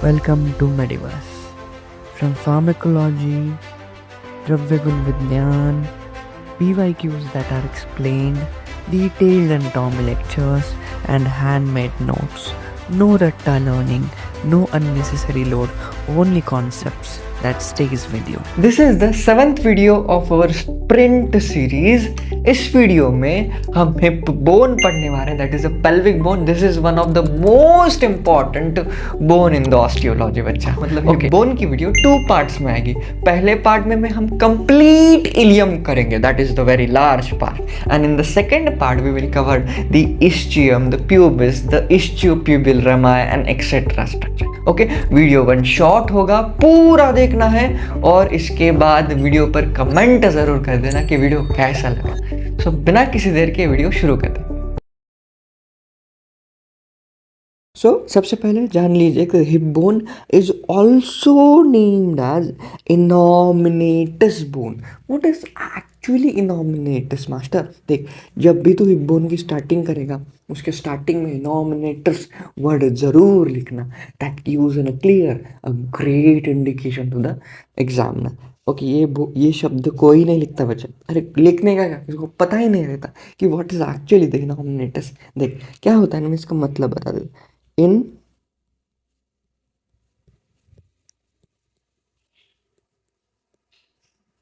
Welcome to Mediverse. From pharmacology, Dravyagun Vidyan, PYQs that are explained, detailed anatomy lectures, and handmade notes. No ratta learning, no unnecessary load, only concepts that stays with you. This is the 7th video of our sprint series. इस video में हम hip bone पढ़ने वाले हैं, that is a pelvic bone. This is one of the most important bone in the osteology बच्चा. मतलब hip bone की video 2 parts में आएगी. पहले पार्ट में हम कंप्लीट इलियम करेंगे, that is the very large part, and in the second part we will cover the ischium, the pubis, the ischiopubic rami and etcetera structure. Okay, video 1 short होगा, पूरा देखना है और इसके बाद वीडियो पर कमेंट जरूर कर देना कि वीडियो कैसा लगा. सो बिना किसी देर के वीडियो शुरू करते हैं. सबसे पहले जान लीजिए कि hip bone is also named as innominatus bone. What is actually innominatus master? देख, जब भी तू हिप बोन की स्टार्टिंग करेगा उसके स्टार्टिंग में इनॉमिनेटस वर्ड जरूर लिखना. That gives an clear a great indication to the examiner. Okay, ये शब्द कोई नहीं लिखता बच्चा. अरे लिखने का क्या, इसको पता ही नहीं रहता कि व्हाट इज एक्चुअली द इनॉमिनेटस. देख क्या होता है ना, मैं इसका मतलब बता देता. इन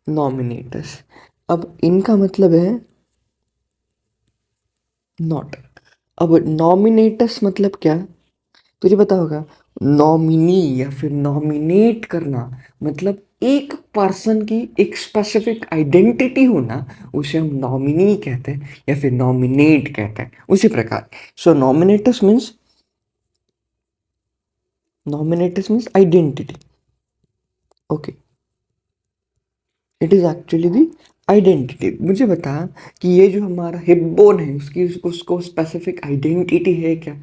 नॉमिनेटस. अब इनका मतलब है नॉट. अब नॉमिनेटस मतलब क्या, तुझे पता होगा. नॉमिनी या फिर नॉमिनेट करना मतलब एक पर्सन की एक स्पेसिफिक आइडेंटिटी होना, उसे हम नॉमिनी कहते हैं या फिर नॉमिनेट कहते हैं. उसी प्रकार nominatus means identity. Okay, it is actually the identity. मुझे बता कि ये जो हमारा हिप बोन है उसको स्पेसिफिक आइडेंटिटी है क्या?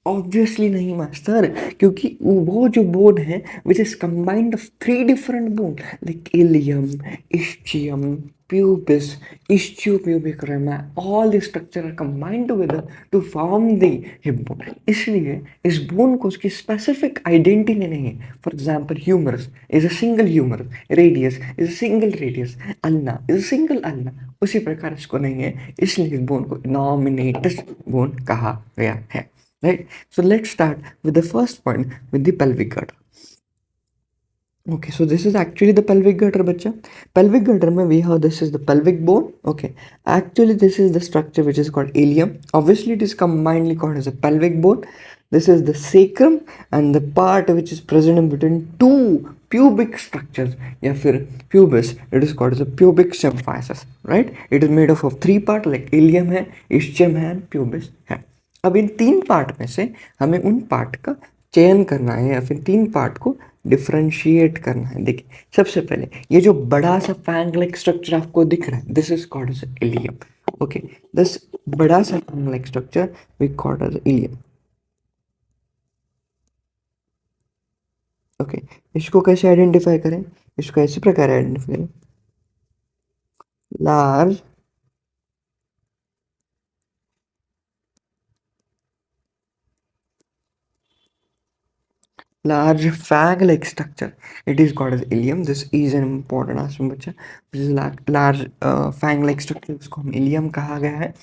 ऑब्वियसली नहीं मास्टर, क्योंकि वो जो बोन है which is combined of 3 different bone like ilium, ischium, pubis, ischiopubic rami, all the structure are combined together to form the hip bone. इसलिए इस बोन को उसकी स्पेसिफिक आइडेंटिटी नहीं है. For example humerus is a single humerus, radius is a single radius, ulna is a single ulna. उसी प्रकार इसको नहीं है, इसलिए इस बोन को नॉमिनेटस बोन कहा गया है. Right? So let's start with the first point with the pelvic girdle. Okay, so this is actually the pelvic girdle, bacha. Pelvic girdle mein we have, this is the pelvic bone. Okay, actually this is the structure which is called ilium. Obviously it is combinedly called as a pelvic bone. This is the sacrum and the part which is present in between two pubic structures या फिर pubis. It is called as a pubic symphysis. Right? It is made up of 3 parts like ilium है, ischium है and pubis है. अब इन 3 part में से हमें उन पार्ट का चयन करना है या फिर 3 पार्ट को डिफरेंशिएट करना है. देखिए, सबसे पहले ये जो बड़ा सा फैंग लाइक स्ट्रक्चर आपको दिख रहा है, this is called as ilium. Okay, this बड़ा सा fang like structure we called as ilium. Okay, इसको कैसे आइडेंटिफाई करें? इसको ऐसे प्रकार आइडेंटिफाई करें. Large large fag like structure, it is called as ilium. This is an important aspect बच्चा. This is large fang like structure, उसको हम ilium कहा गया है.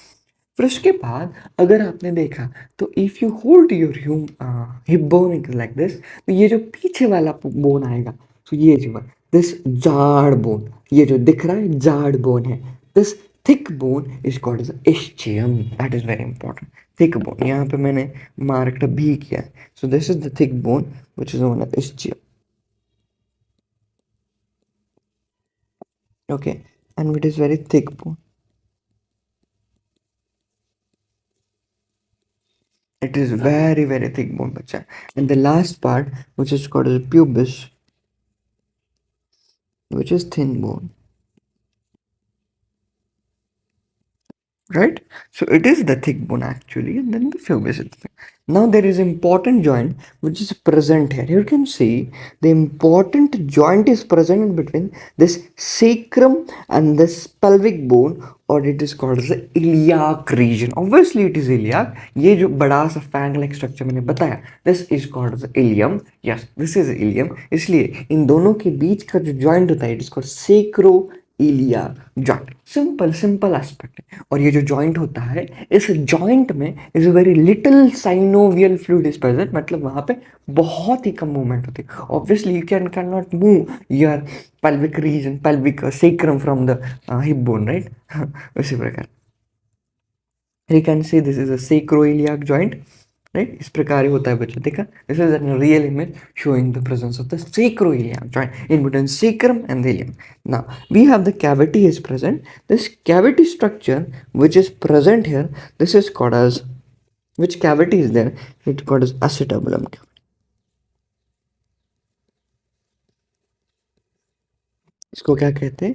फिर उसके बाद अगर आपने देखा तो if you hold your hip bone like this, तो ये जो पीछे वाला बोन आएगा, तो ये जो दिस जाड़ बोन, ये जो दिख रहा है जाड़ बोन है. This thick bone is called as ischium. That is very important. Thick bone यहाँ पे मैंने मार्क भी किया है. So this is the thick bone which is known as ischium. Okay, and it is very thick bone. It is very thick bone, bacha. And the last part, which is called as pubis, which is thin bone. Right? So it is the thick bone actually, and then the pubis is the thing. Now there is important joint which is present here. You can see the important joint is present in between this sacrum and this pelvic bone, or it is called as the iliac region. Obviously it is iliac. ये जो बड़ा सा fang like structure मैंने बताया, this is called as ilium. Yes, this is ilium. इसलिए इन दोनों के बीच का जो जॉइंट होता है, it is called sacro iliac joint. Simple simple aspect है. और ये जो जॉइंट होता है, इस जॉइंट में is very little synovial fluid is present. मतलब वहां पे बहुत ही कम मूवमेंट होती है. Obviously you can not move your pelvic region, pelvic sacrum from the hip bone, right? उसी प्रकार you can see this is a sacroiliac joint, right? इस प्रकार ही होता है बच्चों. देखा, this is a real image showing the presence of the sacroiliac joint in between sacrum and the ilium. Now we have the cavity is present. This cavity structure which is present here, this is called as, which cavity is there? It's called as acetabulum cavity. इसको क्या कहते हैं?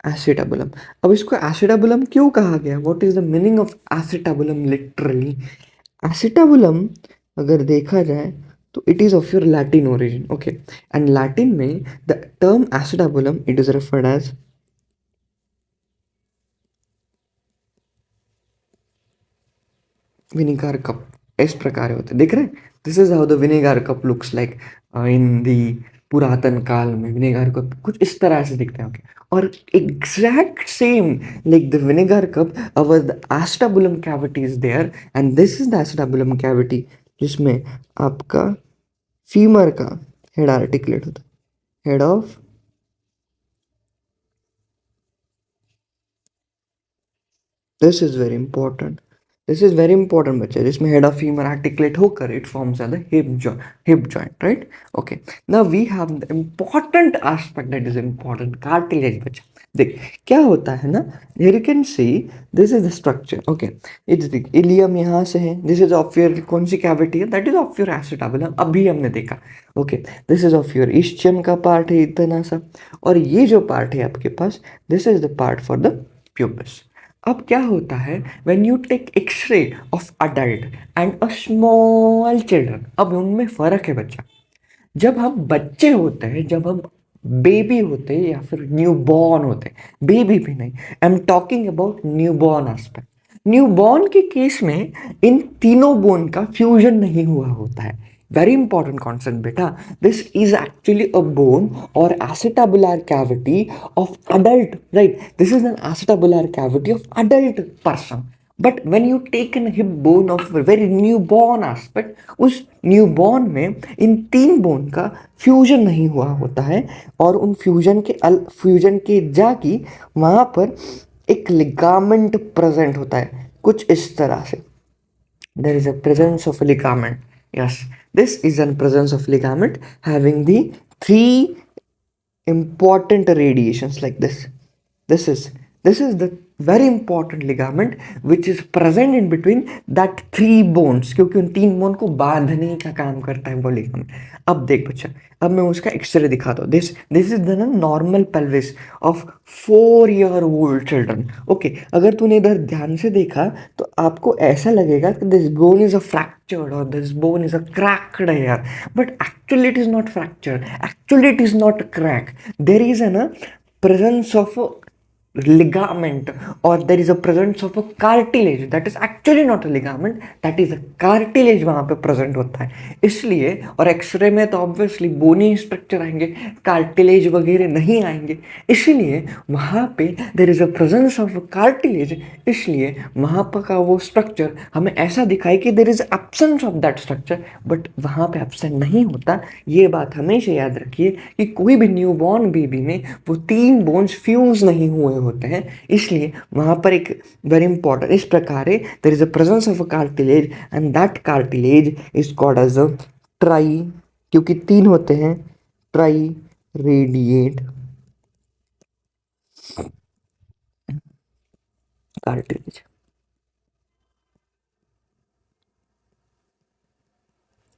Acetabulum. अब इसको acetabulum क्यों कहा गया? What is the meaning of acetabulum literally? Acetabulum अगर देखा जाए तो it is of your Latin origin. Okay, and Latin में the term acetabulum it is referred as vinegar cup. इस प्रकार होते हैं, देख रहे हैं? This is how the vinegar cup looks like in the पुरातन काल में. विनेगर कप कुछ इस तरह से दिखते हैं. ओके, और exact same like the vinegar cup our the acetabulum cavity is there, and this is the acetabulum cavity जिसमें आपका फीमर का हेड आर्टिकुलेट होता है. Head of, this is very important. This is very important बच्चा, जिसमें head of femur articulate होकर it forms the hip joint, right? Okay, now we have the important aspect that is important, cartilage बच्चा. देख क्या होता है ना, here you can see this is the structure. Okay, it's the ilium यहाँ से है. दिस इज ऑफ योर कौन सी कैविटी है? That is of your acetabulum. अभी हमने देखा. Okay, this is of your ischium का पार्ट है इतना सा, और ये जो पार्ट है आपके पास, this is the part for the pubis. अब क्या होता है when you take x-ray of adult and a small children, अब उनमें फर्क है बच्चा. जब हम बच्चे होते हैं, जब हम बेबी होते हैं या फिर न्यू बॉर्न होते हैं, बेबी भी नहीं, I am talking about new born aspect. New born के केस में इन तीनों बोन का फ्यूजन नहीं हुआ होता है. Very important concept beta. This is actually a bone or acetabular cavity of adult, right? This is an acetabular cavity of adult person. But when you take an hip bone of a very newborn aspect, उस newborn में इन तीन bone का fusion नहीं हुआ होता है, और उन फ्यूजन के जाके वहाँ पर एक लिगामेंट प्रेजेंट होता है कुछ इस तरह से. There is a presence of a ligament. Yes, this is a presence of ligament having the three important radiations like this. This is the very important ligament which is present in between that three bones, क्योंकि उन तीन bone को बांधने का काम करता है वो लिगामेंट. अब देख बच्चा, अब मैं उसका एक्सरे दिखाता हूँ. This is the normal pelvis of 4-year-old children. Okay, अगर तूने इधर ध्यान से देखा तो आपको ऐसा लगेगा कि this bone is a fractured और this bone is a cracked here, but actually it is not fractured, actually it is not crack. There is an presence of a ligament, or there is a presence of a cartilage that is actually not a ligament, that is a cartilage वहाँ पे present होता है. इसलिए, और x ray में तो obviously bony structure आएंगे, cartilage वगैरह नहीं आएंगे, इसलिए वहाँ पे देर is a presence of cartilage. इसलिए वहाँ पर का वो स्ट्रक्चर हमें ऐसा दिखाई कि there is absence of that structure, but वहाँ पे एब्सेंट नहीं होता. ये बात हमेशा याद रखिए कि कोई भी न्यू बॉर्न बेबी में वो तीन बोन्स फ्यूज नहीं हुए होते हैं, इसलिए वहाँ पर एक वेरी इंपॉर्टेंट इस प्रकार है, there is a presence of a cartilage and that cartilage is called as a tri, क्योंकि तीन होते हैं, triradiate cartilage.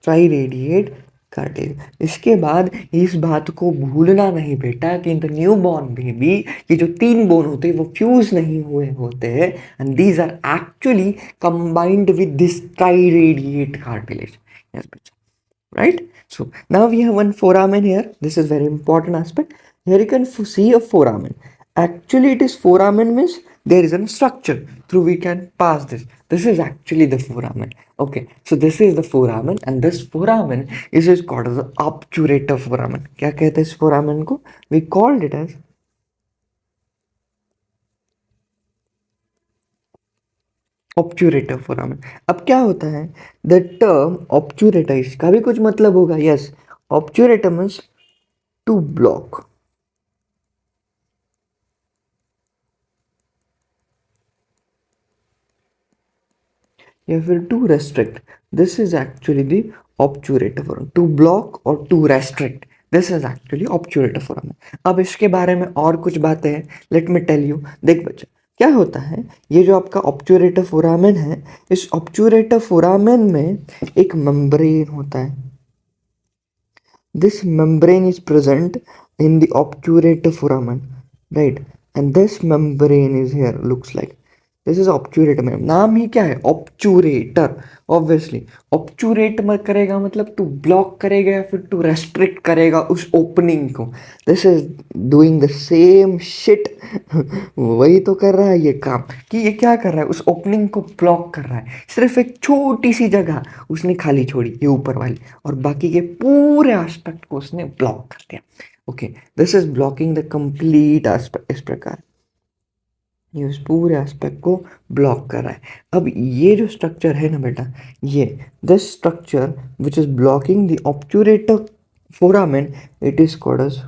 Triradiate cartilage. इसके बाद इस बात को भूलना नहीं बेटा कि in the newborn baby ये जो 3 बोन होते हैं वो फ्यूज नहीं हुए होते हैं, and these are actually combined with this triradiate cartilage. Yes बच्चा, right? So now we have one foramen here. This is very important aspect. Here you can see a foramen. Actually it is foramen means there is a structure through we can pass this. This is actually the foramen. Okay, so this is the foramen, and this foramen is called as the obturator foramen. क्या कहते हैं इस foramen को? We called it as obturator foramen. अब क्या होता है, the term ऑब्चुरेटर, इसका भी कुछ मतलब होगा। Yes, obturator means to block, या फिर to restrict. This is actually the obturator foramen, to block और to restrict, this is actually obturator foramen. अब इसके बारे में और कुछ बातें हैं, लेट मी टेल यू। देख बच्चा, क्या होता है, ये जो आपका ऑब्चुरेटर फोरामेन है, इस ऑब्चुरेटर फोरामेन में एक मेम्ब्रेन होता है। This membrane is present in the obturator foramen, right? And this membrane is here, looks like this is obturator membrane. नाम ही क्या है, obturator. Obviously obturate मत करेगा मतलब तू ब्लॉक करेगा या फिर तू रेस्ट्रिक्ट करेगा उस ओपनिंग को। This is doing the same shit. वही तो कर रहा है ये काम, कि ये क्या कर रहा है, उस ओपनिंग को ब्लॉक कर रहा है। सिर्फ एक छोटी सी जगह उसने खाली छोड़ी, ये ऊपर वाली, और बाकी के पूरे एस्पेक्ट को उसने ब्लॉक कर दिया। Okay, this is blocking the complete aspect. इस प्रकार ये उस पूरे एस्पेक्ट को ब्लॉक कर रहा है। अब ये जो स्ट्रक्चर है ना बेटा, ये this structure which is blocking the obturator foramen, it is called as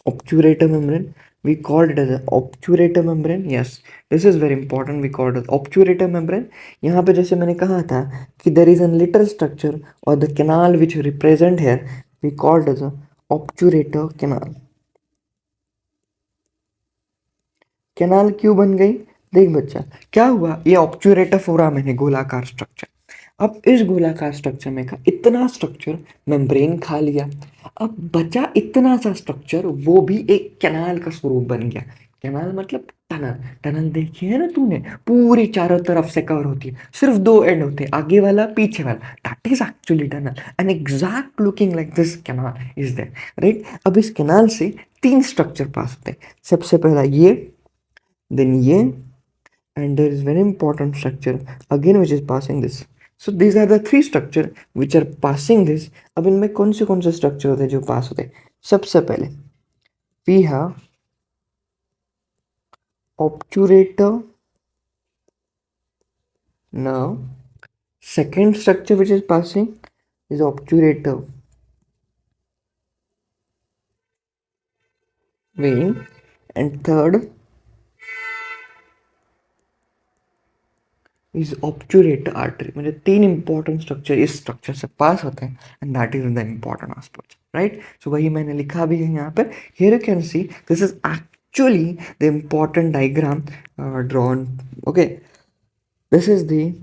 obturator membrane. We called it as an obturator membrane. Yes, this is very important. We called it obturator membrane. यहाँ पे जैसे मैंने कहा था कि there is a little structure or the canal which represent here, we called as a obturator canal. Canal क्यों बन गई, देख बच्चा क्या हुआ, ये ऑब्चुरेटर फोरामेन है, गोलाकार स्ट्रक्चर। अब इस गोलाकार स्ट्रक्चर में का इतना स्ट्रक्चर मेम्ब्रेन खा लिया, अब बचा इतना सा स्ट्रक्चर, वो भी एक कैनाल का स्वरूप बन गया। कैनाल मतलब टनल। टनल देखी है ना तूने, पूरी चारों तरफ से कवर होती है, सिर्फ 2 एंड होते हैं, आगे वाला पीछे वाला, that is actually tunnel, and exact looking like this canal is there, right? अब इस कैनाल से 3 स्ट्रक्चर पास होते हैं। सबसे पहला ये, then ye, and there is very important structure again which is passing this. So these are the 3 structure which are passing this. अब इनमें कौन से स्ट्रक्चर होते हैं जो पास होते हैं? सबसे पहले we have obturator nerve. Second structure which is passing is obturator vein, and third is obturator artery. म्हणजे 3 इंपॉर्टेंट स्ट्रक्चर इस स्ट्रक्चर से पास होते हैं, and that is the important aspect, right? So वही मैंने लिखा भी है यहाँ पर। Here you can see this is actually the important diagram drawn. Okay, this is the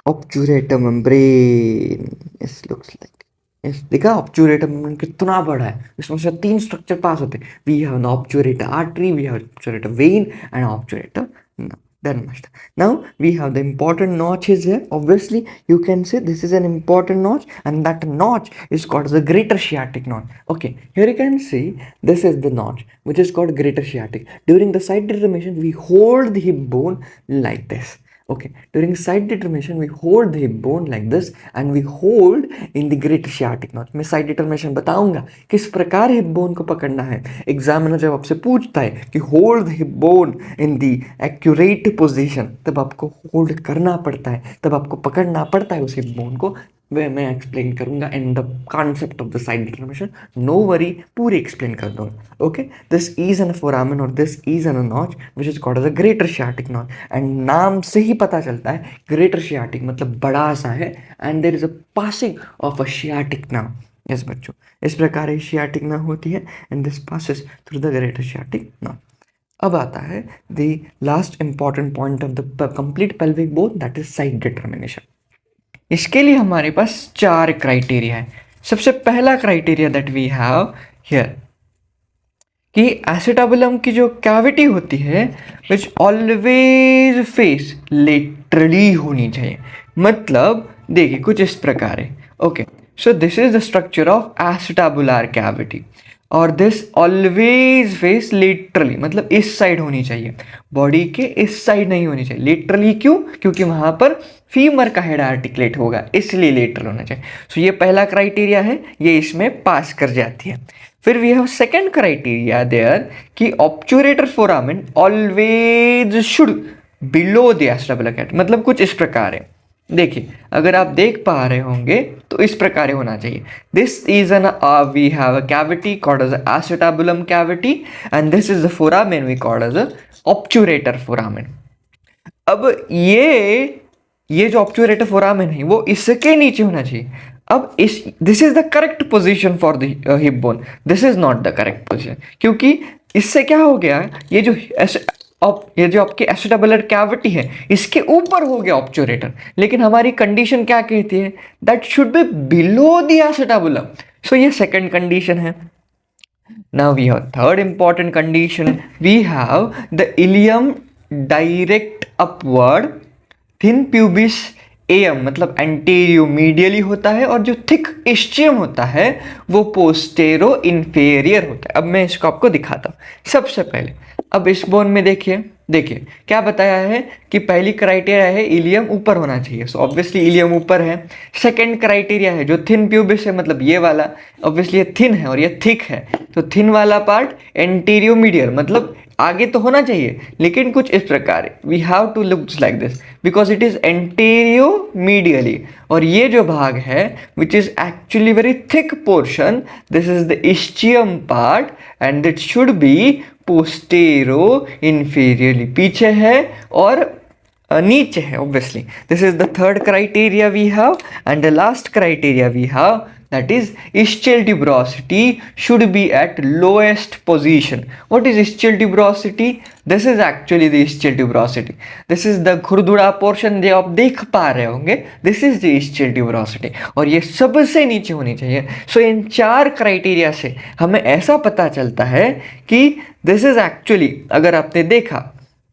obturator membrane, it looks like. Yes, देखा ऑब्चुरेटर मेम्ब्रेन कितना बड़ा है, इसमें से 3 स्ट्रक्चर पास होते हैं। We have an obturator artery, we have obturator vein and obturator nerve. Done, master. Now we have the important notch is here. Obviously you can say this is an important notch, and that notch is called the greater sciatic notch. Okay, here you can see this is the notch which is called greater sciatic. During the side determination we hold the hip bone like this. Okay, during side determination we hold the hip bone like this, and we hold in the greater sciatic notch. मैं side determination बताऊंगा किस प्रकार hip bone को पकड़ना है। Examiner जब आपसे पूछता है कि hold the hip bone in the accurate position, तब आपको hold करना पड़ता है, तब आपको पकड़ना पड़ता है उस hip bone को। वह मैं एक्सप्लेन करूंगा in the concept of the side determination, no worry, पूरी एक्सप्लेन कर दूंगा। Okay, this is an foramen और this is an notch which is called as a greater sciatic notch, and नाम से ही पता चलता है ग्रेटर शियाटिक मतलब बड़ा सा है, and there is a passing of a sciatic nerve. Yes बच्चों, इस प्रकार शियाटिक नर्व होती है, and this passes through the greater sciatic nerve. अब आता है the last important point of the complete pelvic bone, that is site determination. इसके लिए हमारे पास 4 क्राइटेरिया है। सबसे पहला criteria that we have here कि एसिटाबुलम की जो कैविटी होती है विच ऑलवेज फेस लेटरली होनी चाहिए। मतलब देखिए कुछ इस प्रकार है। Okay, so this is the structure of acetabular cavity और दिस ऑलवेज फेस लेटरली, मतलब इस साइड होनी चाहिए, बॉडी के इस साइड नहीं होनी चाहिए। लेटरली क्यों? क्योंकि वहां पर फीमर का हेड आर्टिकुलेट होगा, इसलिए लेटरल होना चाहिए। सो ये पहला क्राइटेरिया है, ये इसमें पास कर जाती है। फिर we have second criteria there कि obturator foramen always should below the acetabular cavity, मतलब कुछ इस प्रकार है। देखिए अगर आप देख पा रहे होंगे तो इस प्रकार होना चाहिए। This is an we have a cavity called as acetabulum cavity and this is the foramen we called as obturator foramen. अब ये जो ऑब्चुरेटर फोरामेन है वो इसके नीचे होना चाहिए। अब this is the correct position for the hip bone, this is not the correct position, क्योंकि इससे क्या हो गया, ये जो आपकी एसिटाबुलर कैविटी है इसके ऊपर हो गया ऑब्चुरेटर, लेकिन हमारी कंडीशन क्या कहती है, that should be below the acetabulum. So ये सेकंड कंडीशन है। Now we have third important condition. We have the ileum direct upward, thin pubis am मतलब एंटीरियो मीडियली होता है, और जो थिक इस्चियम होता है वो पोस्टेरो इन्फेरियर होता है। अब मैं इसको आपको दिखाता हूँ। सबसे पहले अब इस बोन में देखिए क्या बताया है कि पहली क्राइटेरिया है इलियम ऊपर होना चाहिए। सो ऑब्वियसली इलियम ऊपर है। सेकंड क्राइटेरिया है जो थिन प्यूबिस है, मतलब ये वाला, ऑब्वियसली ये थिन है और ये थिक है, तो थिन वाला पार्ट एंटीरियो मीडियल, मतलब आगे तो होना चाहिए लेकिन कुछ इस प्रकार, we have to look like this because it is anteromedially. और ये जो भाग है which is actually very thick portion, this is the ischium part and it should be posteroinferiorly, पीछे है और नीचे है obviously. This is the third criteria we have and the last criteria we have, that is ischial tuberosity should be at lowest position. What is ischial tuberosity? This is actually the ischial tuberosity. This is the खुरदुरा portion जो आप देख पा रहे होंगे, this is the ischial tuberosity, और ये सबसे नीचे होनी चाहिए। So इन 4 क्राइटेरिया से हमें ऐसा पता चलता है कि this is actually, अगर आपने देखा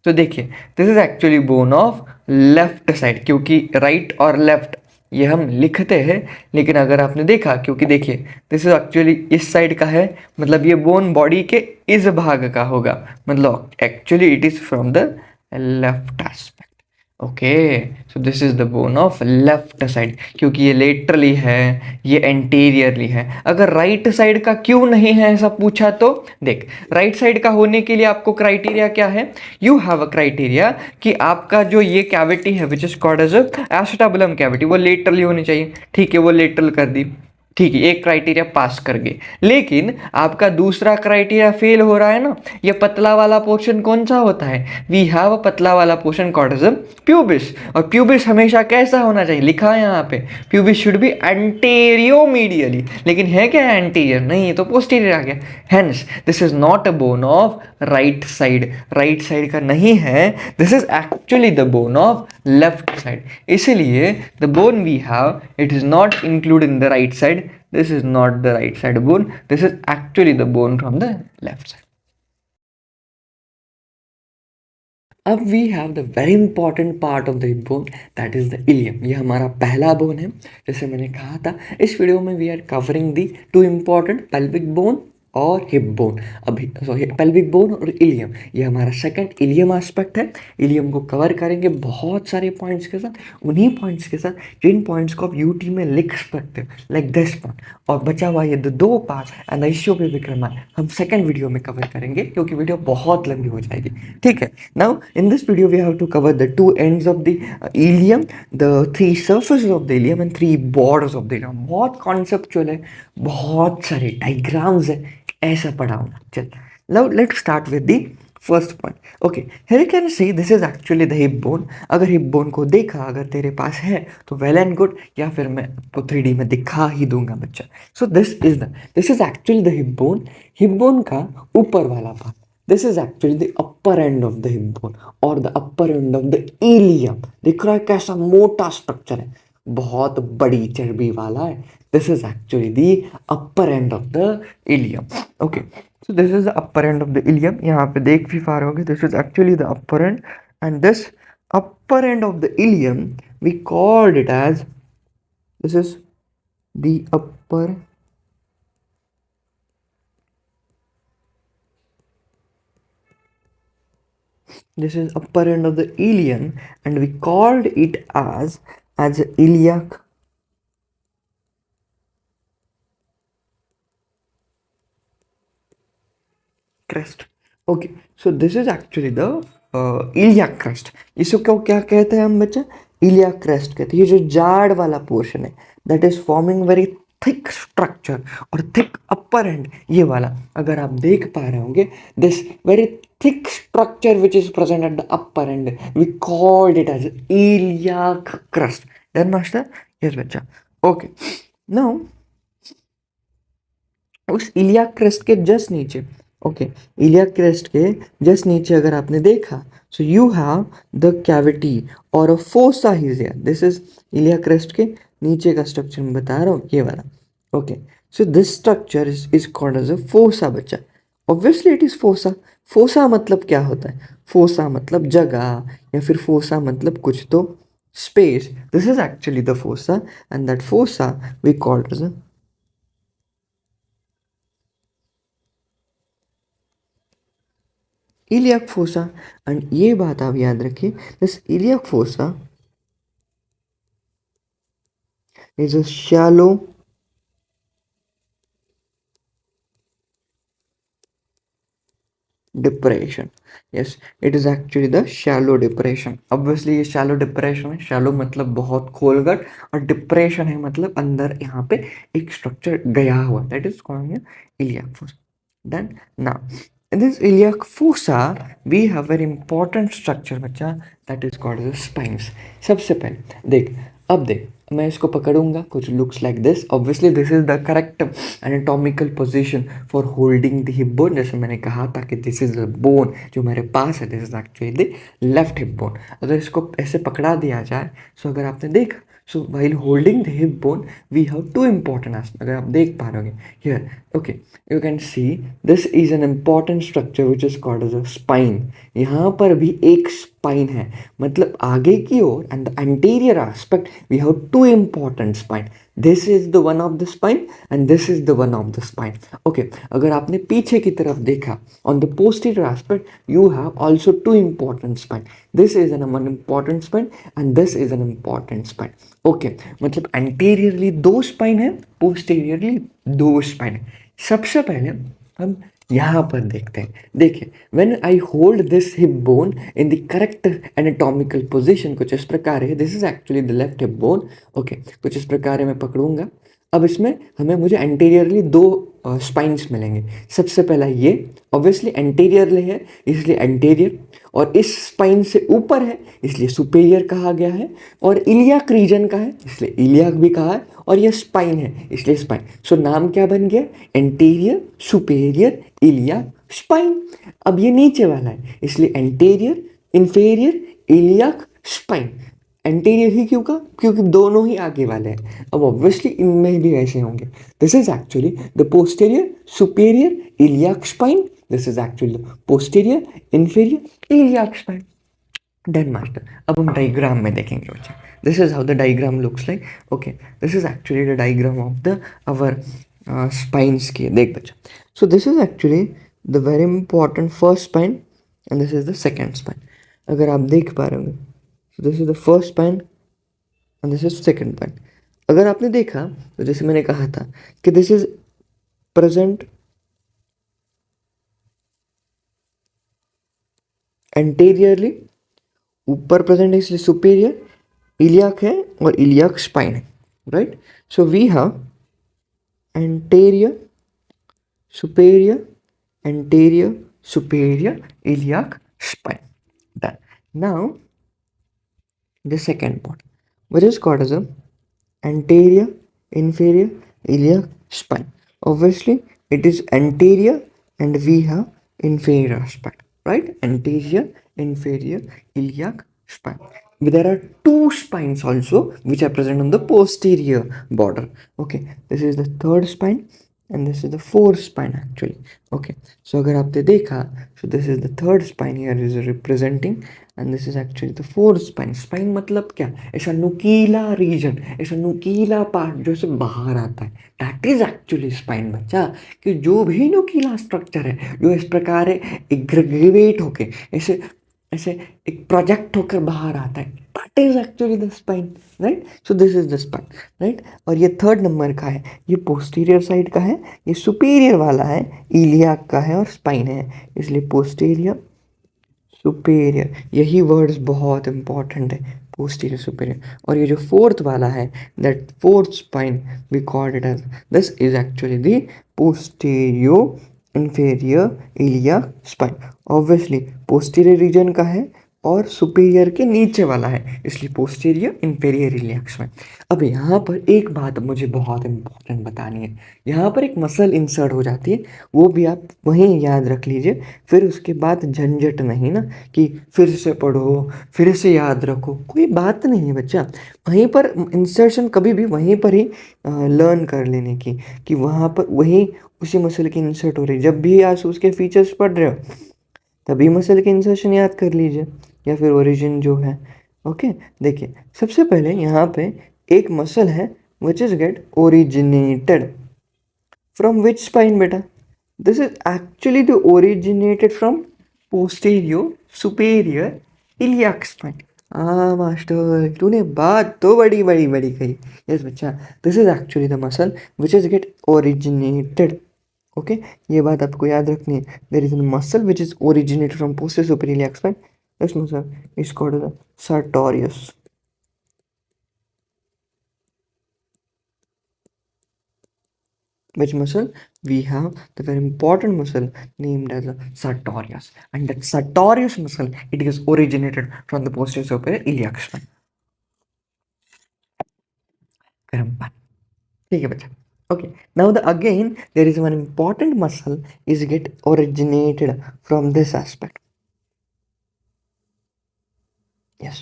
तो देखिए this is actually bone of left side, क्योंकि राइट और लेफ्ट ये हम लिखते हैं, लेकिन अगर आपने देखा, क्योंकि देखिए दिस इज एक्चुअली इस साइड का है, मतलब ये बोन बॉडी के इस भाग का होगा, मतलब actually it is from the left aspect. Okay, so this is the bone of left side, क्योंकि ये लेटरली है, ये एंटीरियरली है। अगर राइट साइड का क्यों नहीं है ऐसा पूछा तो देख, राइट साइड का होने के लिए आपको क्राइटेरिया क्या है, यू हैव अ क्राइटेरिया कि आपका जो ये कैविटी है which is called as acetabulum cavity, वो लेटरली होनी चाहिए। ठीक है, वो लेटरल कर दी, ठीक है, एक क्राइटेरिया पास कर गए, लेकिन आपका दूसरा क्राइटेरिया फेल हो रहा है ना। ये पतला वाला पोर्शन कौन सा होता है, वी हैव अ पतला वाला पोर्शन कॉल्ड एज प्यूबिस, और प्यूबिस हमेशा कैसा होना चाहिए, लिखा है यहाँ पे, pubis should be anteromedially, लेकिन है क्या एंटीरियर, नहीं, तो पोस्टीरियर आ गया। Hence this is not a bone of right side, right side का नहीं है, this is actually the bone of left side. इसीलिए the bone we have it is not include in the right side, this is not the right side bone, this is actually the bone from the left side. अब we have the very important part of the hip bone, that is the ilium. ये हमारा पहला bone है। जैसे मैंने कहा था इस वीडियो में we are covering the 2 important pelvic bone और हिप बोन। अभी पेल्विक बोन और इलियम, ये हमारा सेकंड इलियम एस्पेक्ट है। इलियम को कवर करेंगे बहुत सारे पॉइंट्स के साथ, उन्हीं पॉइंट्स के साथ जिन पॉइंट्स को आप यूटी में लिख सकते हो, लाइक दिस पॉइंट, और बचा हुआ ये 2 पार्ट एंड द इश्यू पे विक्रम हम सेकंड वीडियो में कवर करेंगे, क्योंकि वीडियो बहुत लंबी हो जाएगी। ठीक है, now in this video we have to cover the 2 ends of the ilium, the 3 surfaces of the ilium and 3 borders of the ilium. बहुत कॉन्सेप्चुअल है, बहुत सारे डायग्राम्स है, ऐसा पढ़ाऊंगा। चल, now let's start with the first point. Okay, here you can see this is actually the hip bone. अगर hip bone को देखा, अगर तेरे पास है तो वेल एंड गुड, या फिर मैं आपको 3D में दिखा ही दूंगा बच्चा। सो this is actually the hip bone. Hip bone का ऊपर वाला part, This is actually the upper end of the hip bone or the upper end of the ilium. दिख रहा है कैसा मोटा स्ट्रक्चर है, बहुत बड़ी चर्बी वाला है. This is actually the upper end of the ilium. Okay, so this is the upper end of the ilium. यहाँ पे देख भी पा रहे होगे, this is actually the upper end, and this upper end of the ilium we called it as, this is the upper this is upper end of the ilium, and we called it as iliac crest. Okay, so this is actually the iliac crest. इसको क्या कहते हैं हम बच्चा? iliac crest कहते हैं. ये जो जाड़ वाला पोर्शन है, that is forming very thick structure और thick upper end, ये वाला अगर आप देख पा रहे होंगे, this very thick structure which is present at the upper end, we called it as iliac crest. Done, master? Yes, बच्चा. Okay, now उस इलियाक क्रेस्ट के जस्ट नीचे, ओके, इलियाक क्रेस्ट के जस्ट नीचे अगर आपने देखा, so you have the cavity और a fossa is here. This is iliac crest के नीचे का स्ट्रक्चर मैं बता रहा हूँ, ये वाला. Okay, so this structure is called as a fossa बच्चा. Obviously it is fossa. Fossa मतलब क्या होता है? फोसा मतलब जगह, या फिर फोसा मतलब कुछ तो space. This is actually the fossa, and that fossa we called as a iliac fossa. एंड ये बात आप याद रखिए, this iliac fossa is a shallow depression. Yes, it is actually the shallow depression. Obviously ये shallow depression है. shallow मतलब बहुत खोलगट, और depression है मतलब अंदर यहाँ पे एक structure गया हुआ. that is called iliac fossa. Then now in this iliac fossa we have very important structure बच्चा, that is called the spines. सबसे पहले देख, अब देख मैं इसको पकड़ूंगा, कुछ looks like this. obviously this is the correct anatomical position for holding the hip bone. जैसे मैंने कहा था कि this is the bone जो मेरे पास है, this is actually the left hip bone. अगर इसको ऐसे पकड़ा दिया जाए, so अगर आपने देखा, so while holding the hip bone we have two important aspects. अगर आप देख पा रहे होगे here, okay, you can see this is an important structure which is called as a spine. यहाँ पर भी एक spine है, मतलब आगे की ओर, and the anterior aspect we have two important spine. This is the one of the spine and this is the one of the spine. Okay, अगर आपने पीछे की तरफ देखा, on the posterior aspect you have also two important spine. This is an important spine and this is an important spine. Okay, मतलब anteriorly दो spine है, posteriorly दो spine है. सबसे पहले हम यहाँ पर देखते हैं. देखिए, when I hold this hip bone in the correct anatomical position, कुछ इस प्रकार है. this is actually the left hip bone. okay, कुछ इस प्रकार है, मैं पकड़ूंगा. अब इसमें मुझे एंटीरियरली दो स्पाइन्स मिलेंगे. सबसे पहला ये ऑब्वियसली एंटीरियरली है, इसलिए एंटीरियर, और इस स्पाइन से ऊपर है इसलिए सुपेरियर कहा गया है, और इलियाक रीजन का है इसलिए इलियाक भी कहा है, और ये स्पाइन है इसलिए स्पाइन. सो नाम क्या बन गया? Anterior, superior, iliac, spine. अब ये नीचे वाला है इसलिए anterior, inferior, iliac, spine. Anterior ही क्यों का? क्योंकि दोनों ही आगे वाले हैं. अब ऑब्वियसली इनमें भी ऐसे होंगे. This is actually the posterior superior iliac spine. This is actually the posterior inferior iliac spine. Done master. अब हम डायग्राम में देखेंगे बच्चे. This is how the diagram looks like. Okay, this is actually the diagram of the our spines के. देख बच्चा, सो this is actually the very important first spine and this is the second spine. अगर आप देख पा रहे होंगे, so this is the first spine and this is second spine. अगर आपने देखा तो जैसे मैंने कहा था कि this is present anteriorly, ऊपर present है इसलिए superior, iliac है और iliac spine है, right? So we have anterior, superior, anterior, superior, iliac spine. Done. Now the second part, which is called as a anterior, inferior, iliac spine. Obviously, it is anterior, and we have inferior spine, right? Anterior, inferior iliac spine. There are two spines also which are present on the posterior border. Okay, this is the third spine and this is the fourth spine actually. Okay, so अगर आपने देखा, so this is the third spine here is representing and this is actually the fourth spine. Spine मतलब क्या? ऐसा नुकीला region, ऐसा नुकीला part जो से बाहर आता है, that is actually spine बच्चा। कि जो भी नुकीला structure है जो इस प्रकार एग्रीगेट होके ऐसे ऐसे एक प्रोजेक्ट होकर बाहर आता है, that is actually the spine, right? So this is the spine, right? और ये थर्ड नंबर का है, ये पोस्टीरियर साइड का है, ये सुपीरियर वाला है, इलियाक का है और स्पाइन है, इसलिए पोस्टीरियर सुपेरियर, यही वर्ड्स बहुत इंपॉर्टेंट है, पोस्टीरियर सुपेरियर। और ये जो फोर्थ वाला है, that fourth spine we called it as, this is actually the posterior inferior iliac spine. Obviously posterior region का है और सुपीरियर के नीचे वाला है, इसलिए पोस्टीरियर इंफेरियर इलियाक स्पाइन। अब यहाँ पर एक बात मुझे बहुत इंपॉर्टेंट बतानी है, यहाँ पर एक मसल इंसर्ट हो जाती है, वो भी आप वहीं याद रख लीजिए, फिर उसके बाद झंझट नहीं ना कि फिर से पढ़ो फिर से याद रखो, कोई बात नहीं है बच्चा। वहीं पर इंसर्शन कभी भी वहीं पर ही लर्न कर लेने की, कि वहाँ पर वहीं उसी मसल की इंसर्ट हो रही, जब भी आप उसके फीचर्स पढ़ रहे हो तभी मसल के इंसर्शन याद कर लीजिए या फिर ओरिजिन जो है। ओके, देखिए सबसे पहले यहाँ पे एक मसल है which is get originated from which spine बेटा? This is actually the originated from posterior superior iliac spine. हाँ मास्टर, तूने बात तो बड़ी बड़ी बड़ी कही। यस बच्चा, this is actually the muscle which is get originated. Okay, ये बात आपको याद रखनी है। There is a muscle which is originated from posterior superior iliac spine. This muscle is called the sartorius. Which muscle? We have the very important muscle named as the sartorius, and that sartorius muscle, it is originated from the posterior superior iliac spine. गर्म पानी, ठीक है बच्चा। Okay, now again there is one important muscle is get originated from this aspect. Yes.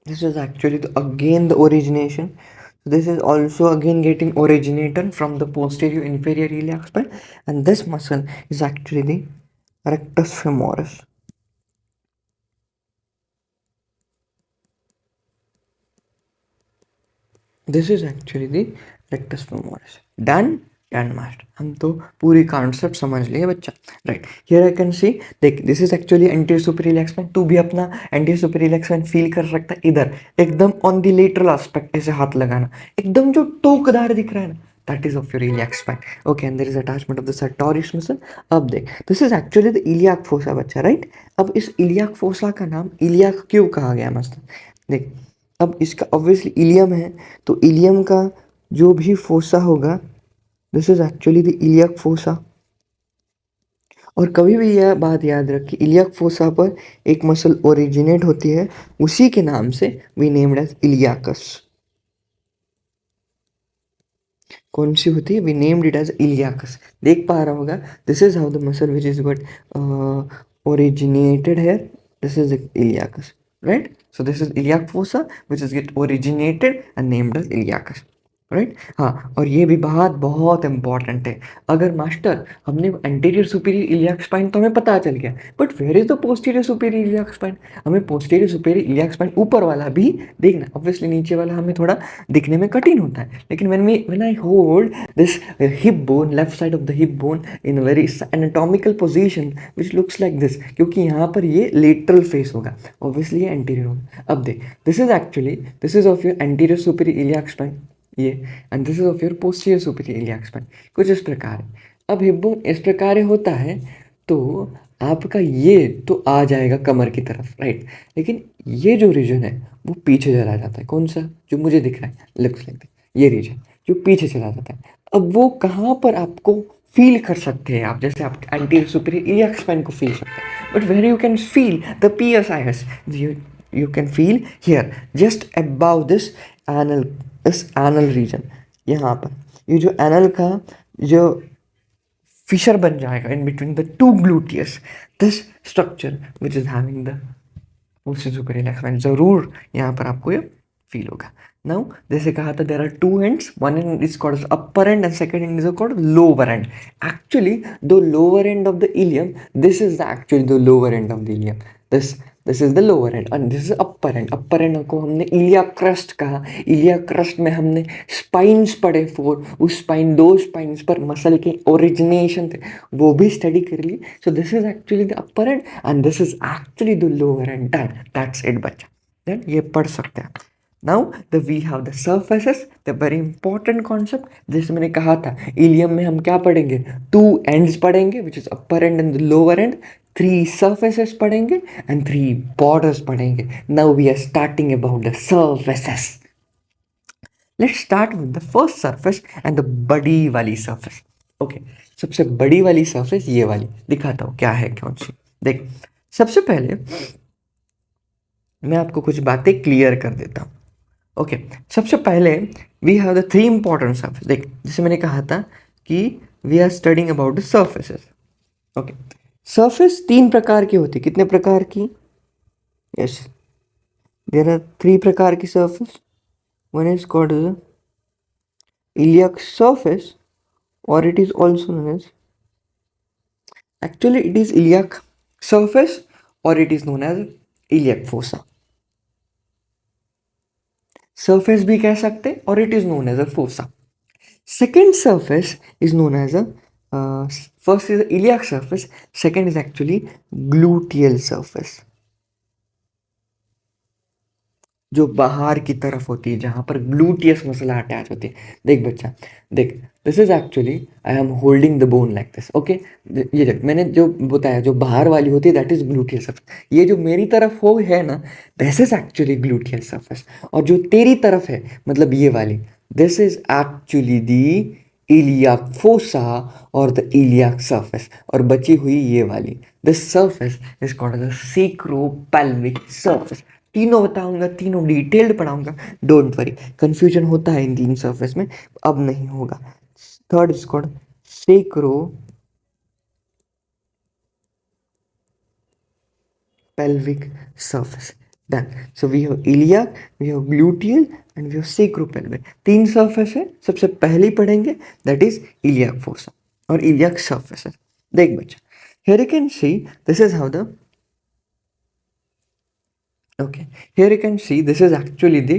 This is actually again the origination. So this is also again getting originated from the posterior inferior iliac spine, and this muscle is actually the rectus femoris. This is actually the rectus femoris. Done? Done master. हम तो पूरी concept समझ लिए बच्चा। Right, here I can see, देख this is actually anterior superior iliac spine. तू भी अपना anterior superior iliac spine feel कर सकता है, इधर एकदम ऑन द लेटरल एस्पेक्ट ऐसे हाथ लगाना, एकदम जो टोकदार दिख रहा है ना, that is of your iliac spine. Okay, and there is attachment of the sartorius muscle. अब देख, this is actually the iliac fossa बच्चा, right? अब इस iliac fossa का नाम iliac क्यों कहा गया मस्त? देख, अब इसका ऑब्वियसली इलियम है, तो इलियम का जो भी फोसा होगा, this is actually the iliac fossa. और कभी भी यह बात याद रख कि इलियाक फोसा पर एक मसल ओरिजिनेट होती है, उसी के नाम से वी नेम्ड एज इलियाकस। कौन सी होती है? We named it as iliacus. देख पा रहा होगा, this is how the muscle which is got originated here. This is the iliacus, right? So this is iliac fossa which is get originated and named as iliacus, right. हाँ, और ये भी बात बहुत इंपॉर्टेंट है, अगर मास्टर हमने anterior superior iliac spine तो हमें पता चल गया, but where is the posterior superior iliac spine? हमें पोस्टीरियर सुपीरियर इलियाक स्पाइन ऊपर वाला भी देखना, ऑब्वियसली नीचे वाला हमें थोड़ा दिखने में कठिन होता है, लेकिन when I hold this hip bone, left side of the hip bone in very anatomical position which looks like this, क्योंकि यहाँ पर ये लेटरल फेस होगा, ऑब्वियसली ये एंटीरियर होगा। अब देख, this is actually this is of your anterior superior iliac spine, ये, and this is of your posterior superior iliac spine, कुछ इस प्रकार है। अब हिप बोन इस प्रकार होता है तो आपका ये तो आ जाएगा कमर की तरफ, राइट, लेकिन ये जो रीजन है वो पीछे चला जाता है। कौन सा? जो मुझे दिख रहा है, लुक्स लाइक दैट, ये रीजन जो पीछे चला जाता है। अब वो कहाँ पर आपको फील कर सकते हैं आप, जैसे आप एंटीरियर सुपीरियर इलियाक स्पाइन को फील सकते हैं, but where you can feel the PSIS, you can feel here just above this anal, इस एनल रीजन, यहाँ पर ये जो एनल का जो फिशर बन जाएगा in between the two gluteus, this structure which is having the posterior expand, जरूर यहाँ पर आपको ये फील होगा। नाउ जैसे कहा था there are two ends, one end is called upper end second end is called lower end. Actually the lower end of the ilium, this is actually the lower end of the ilium, this is the lower end and this is upper end. Upper end को हमने इलिया crust कहा। इलिया crust में हमने spines पढ़े 4, उस spine, 2 spines पर muscle के origination थे, वो भी स्टडी कर ली। So this is actually the upper end and this is actually the lower end. That's it बच्चा, देन ये पढ़ सकते हैं। Now the we have the surfaces, the very important concept. जैसे मैंने कहा था इलियम में हम क्या पढ़ेंगे, 2 एंड्स पढ़ेंगे which is upper end and lower end, 3 surfaces पढ़ेंगे एंड 3 बॉर्डर्स पढ़ेंगे। Now we are starting about the surfaces. Let's start with the first surface and the बड़ी वाली सर्फेस। ओके, सबसे बड़ी वाली सर्फेस ये वाली, दिखाता हूँ क्या है कौन सी। देख, सबसे पहले मैं आपको कुछ बातें क्लियर कर देता हूँ। ओके, सबसे पहले we have the 3 important surface. देख, जैसे मैंने कहा था कि we are studying about the surfaces. Okay, surface 3 प्रकार की होती, कितने प्रकार की? यस, देयर आर 3 प्रकार की surface. One is called the iliac surface, or it is also known as, actually it is iliac surface or it is known as iliac fossa। surface भी कह सकते और it is known as a fossa। second surface is known as a first is the iliac surface, second is actually gluteal surface, जो बाहर की तरफ होती है जहां पर ग्लूटियस मसल अटैच होती है। देख बच्चा, देख, this is actually I am holding the bone like this. Okay, ये देख, मैंने जो बताया जो बाहर वाली होती है दैट इज ग्लूटियल सर्फेस। ये जो मेरी तरफ हो है ना, this is actually gluteal surface. और जो तेरी तरफ है, मतलब ये वाली, this is actually the iliac fossa और द इलियाक सर्फेस। और बची हुई ये वाली, this surface is called the sacropelvic surface. तीनों बताऊंगा, तीनों डिटेल्ड पढ़ाऊंगा, डोंट वरी। कंफ्यूजन होता है इन 3 सर्फेस में, अब नहीं होगा। Third is called sacro pelvic surface, done। so we have iliac, we have gluteal and we have sacropelvic। 3 surface है, सबसे पहले पढ़ेंगे दैट इज iliac fossa और iliac surfaces। देख बच्चा, here you can see this is how the, okay, here you can see this is actually the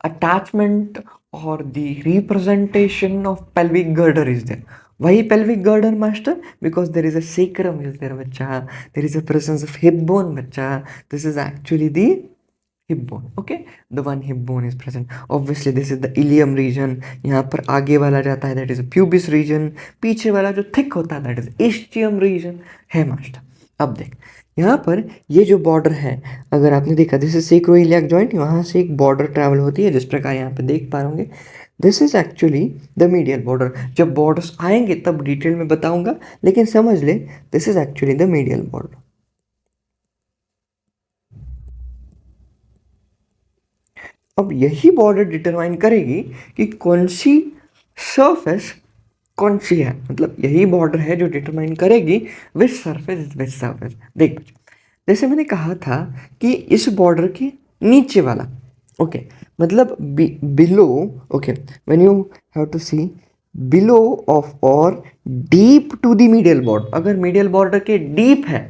attachment or the representation of pelvic girder is there। वही pelvic girder master, because there is a sacrum is there बच्चा, there is a presence of hip bone बच्चा, this is actually the hip bone। okay, the one hip bone is present, obviously this is the ilium region। यहाँ पर आगे वाला जाता है that is a pubis region, पीछे वाला जो thick होता है that is ischium region है मास्टर। अब देख, यहाँ पर ये जो बॉर्डर है, अगर आपने देखा दिस इज सेक्रोइलियाक जॉइंट, वहाँ से एक बॉर्डर ट्रैवल होती है जिस प्रकार यहाँ पे देख पा रहे, this is actually the medial border. जब बॉर्डर्स आएंगे तब डिटेल में बताऊंगा, लेकिन समझ ले this is actually the medial border. अब यही बॉर्डर डिटरमाइन करेगी कि कौन सी सरफेस कौन सी है, मतलब यही बॉर्डर है जो डिटरमाइन करेगी विच सरफेस इज विच सरफेस। देख, जैसे मैंने कहा था कि इस बॉर्डर के नीचे वाला, ओके, मतलब below, okay, when you have to see below of और deep to the medial border, अगर मीडियल बॉर्डर के डीप है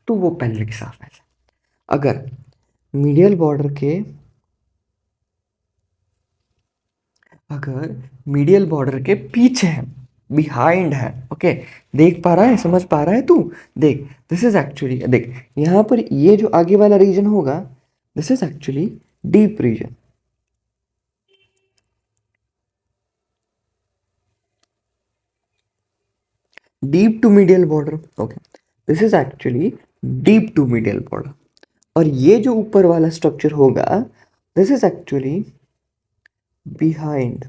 तो वो पेल्विक सरफेस है। अगर मीडियल बॉर्डर के, अगर मीडियल बॉर्डर के पीछे है, बिहाइंड है, ओके, देख पा रहा है, समझ पा रहा है तू? देख, दिस इज एक्चुअली, देख यहाँ पर ये जो आगे वाला रीजन होगा, this is actually deep region. Deep to medial border, okay, this is actually deep to medial border. और ये जो ऊपर वाला स्ट्रक्चर होगा, this is actually behind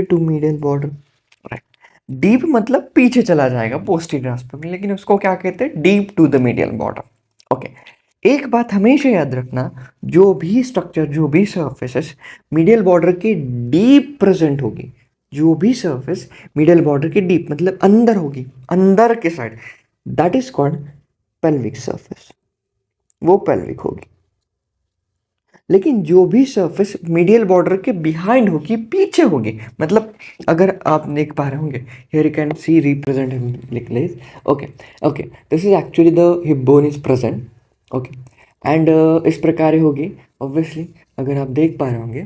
to medial border, right? डीप मतलब पीछे चला जाएगा पोस्टीरियर एस्पेक्ट में, लेकिन उसको क्या कहते हैं, deep to the medial border. Okay, एक बात हमेशा याद रखना, जो भी स्ट्रक्चर, जो भी सर्फेसेस मीडियल बॉर्डर के डीप प्रेजेंट होगी, जो भी सर्फेस मीडियल बॉर्डर के डीप मतलब अंदर होगी, अंदर के side, that is called pelvic surface, वो पेल्विक होगी। लेकिन जो भी सरफेस मीडियल बॉर्डर के बिहाइंड होगी, पीछे होगी, मतलब अगर आप देख पा रहे होंगे, here you can see represent necklace. Okay okay, this is actually the hip bone is present. Okay, and इस प्रकार होगी ऑब्वियसली, अगर आप देख पा रहे होंगे,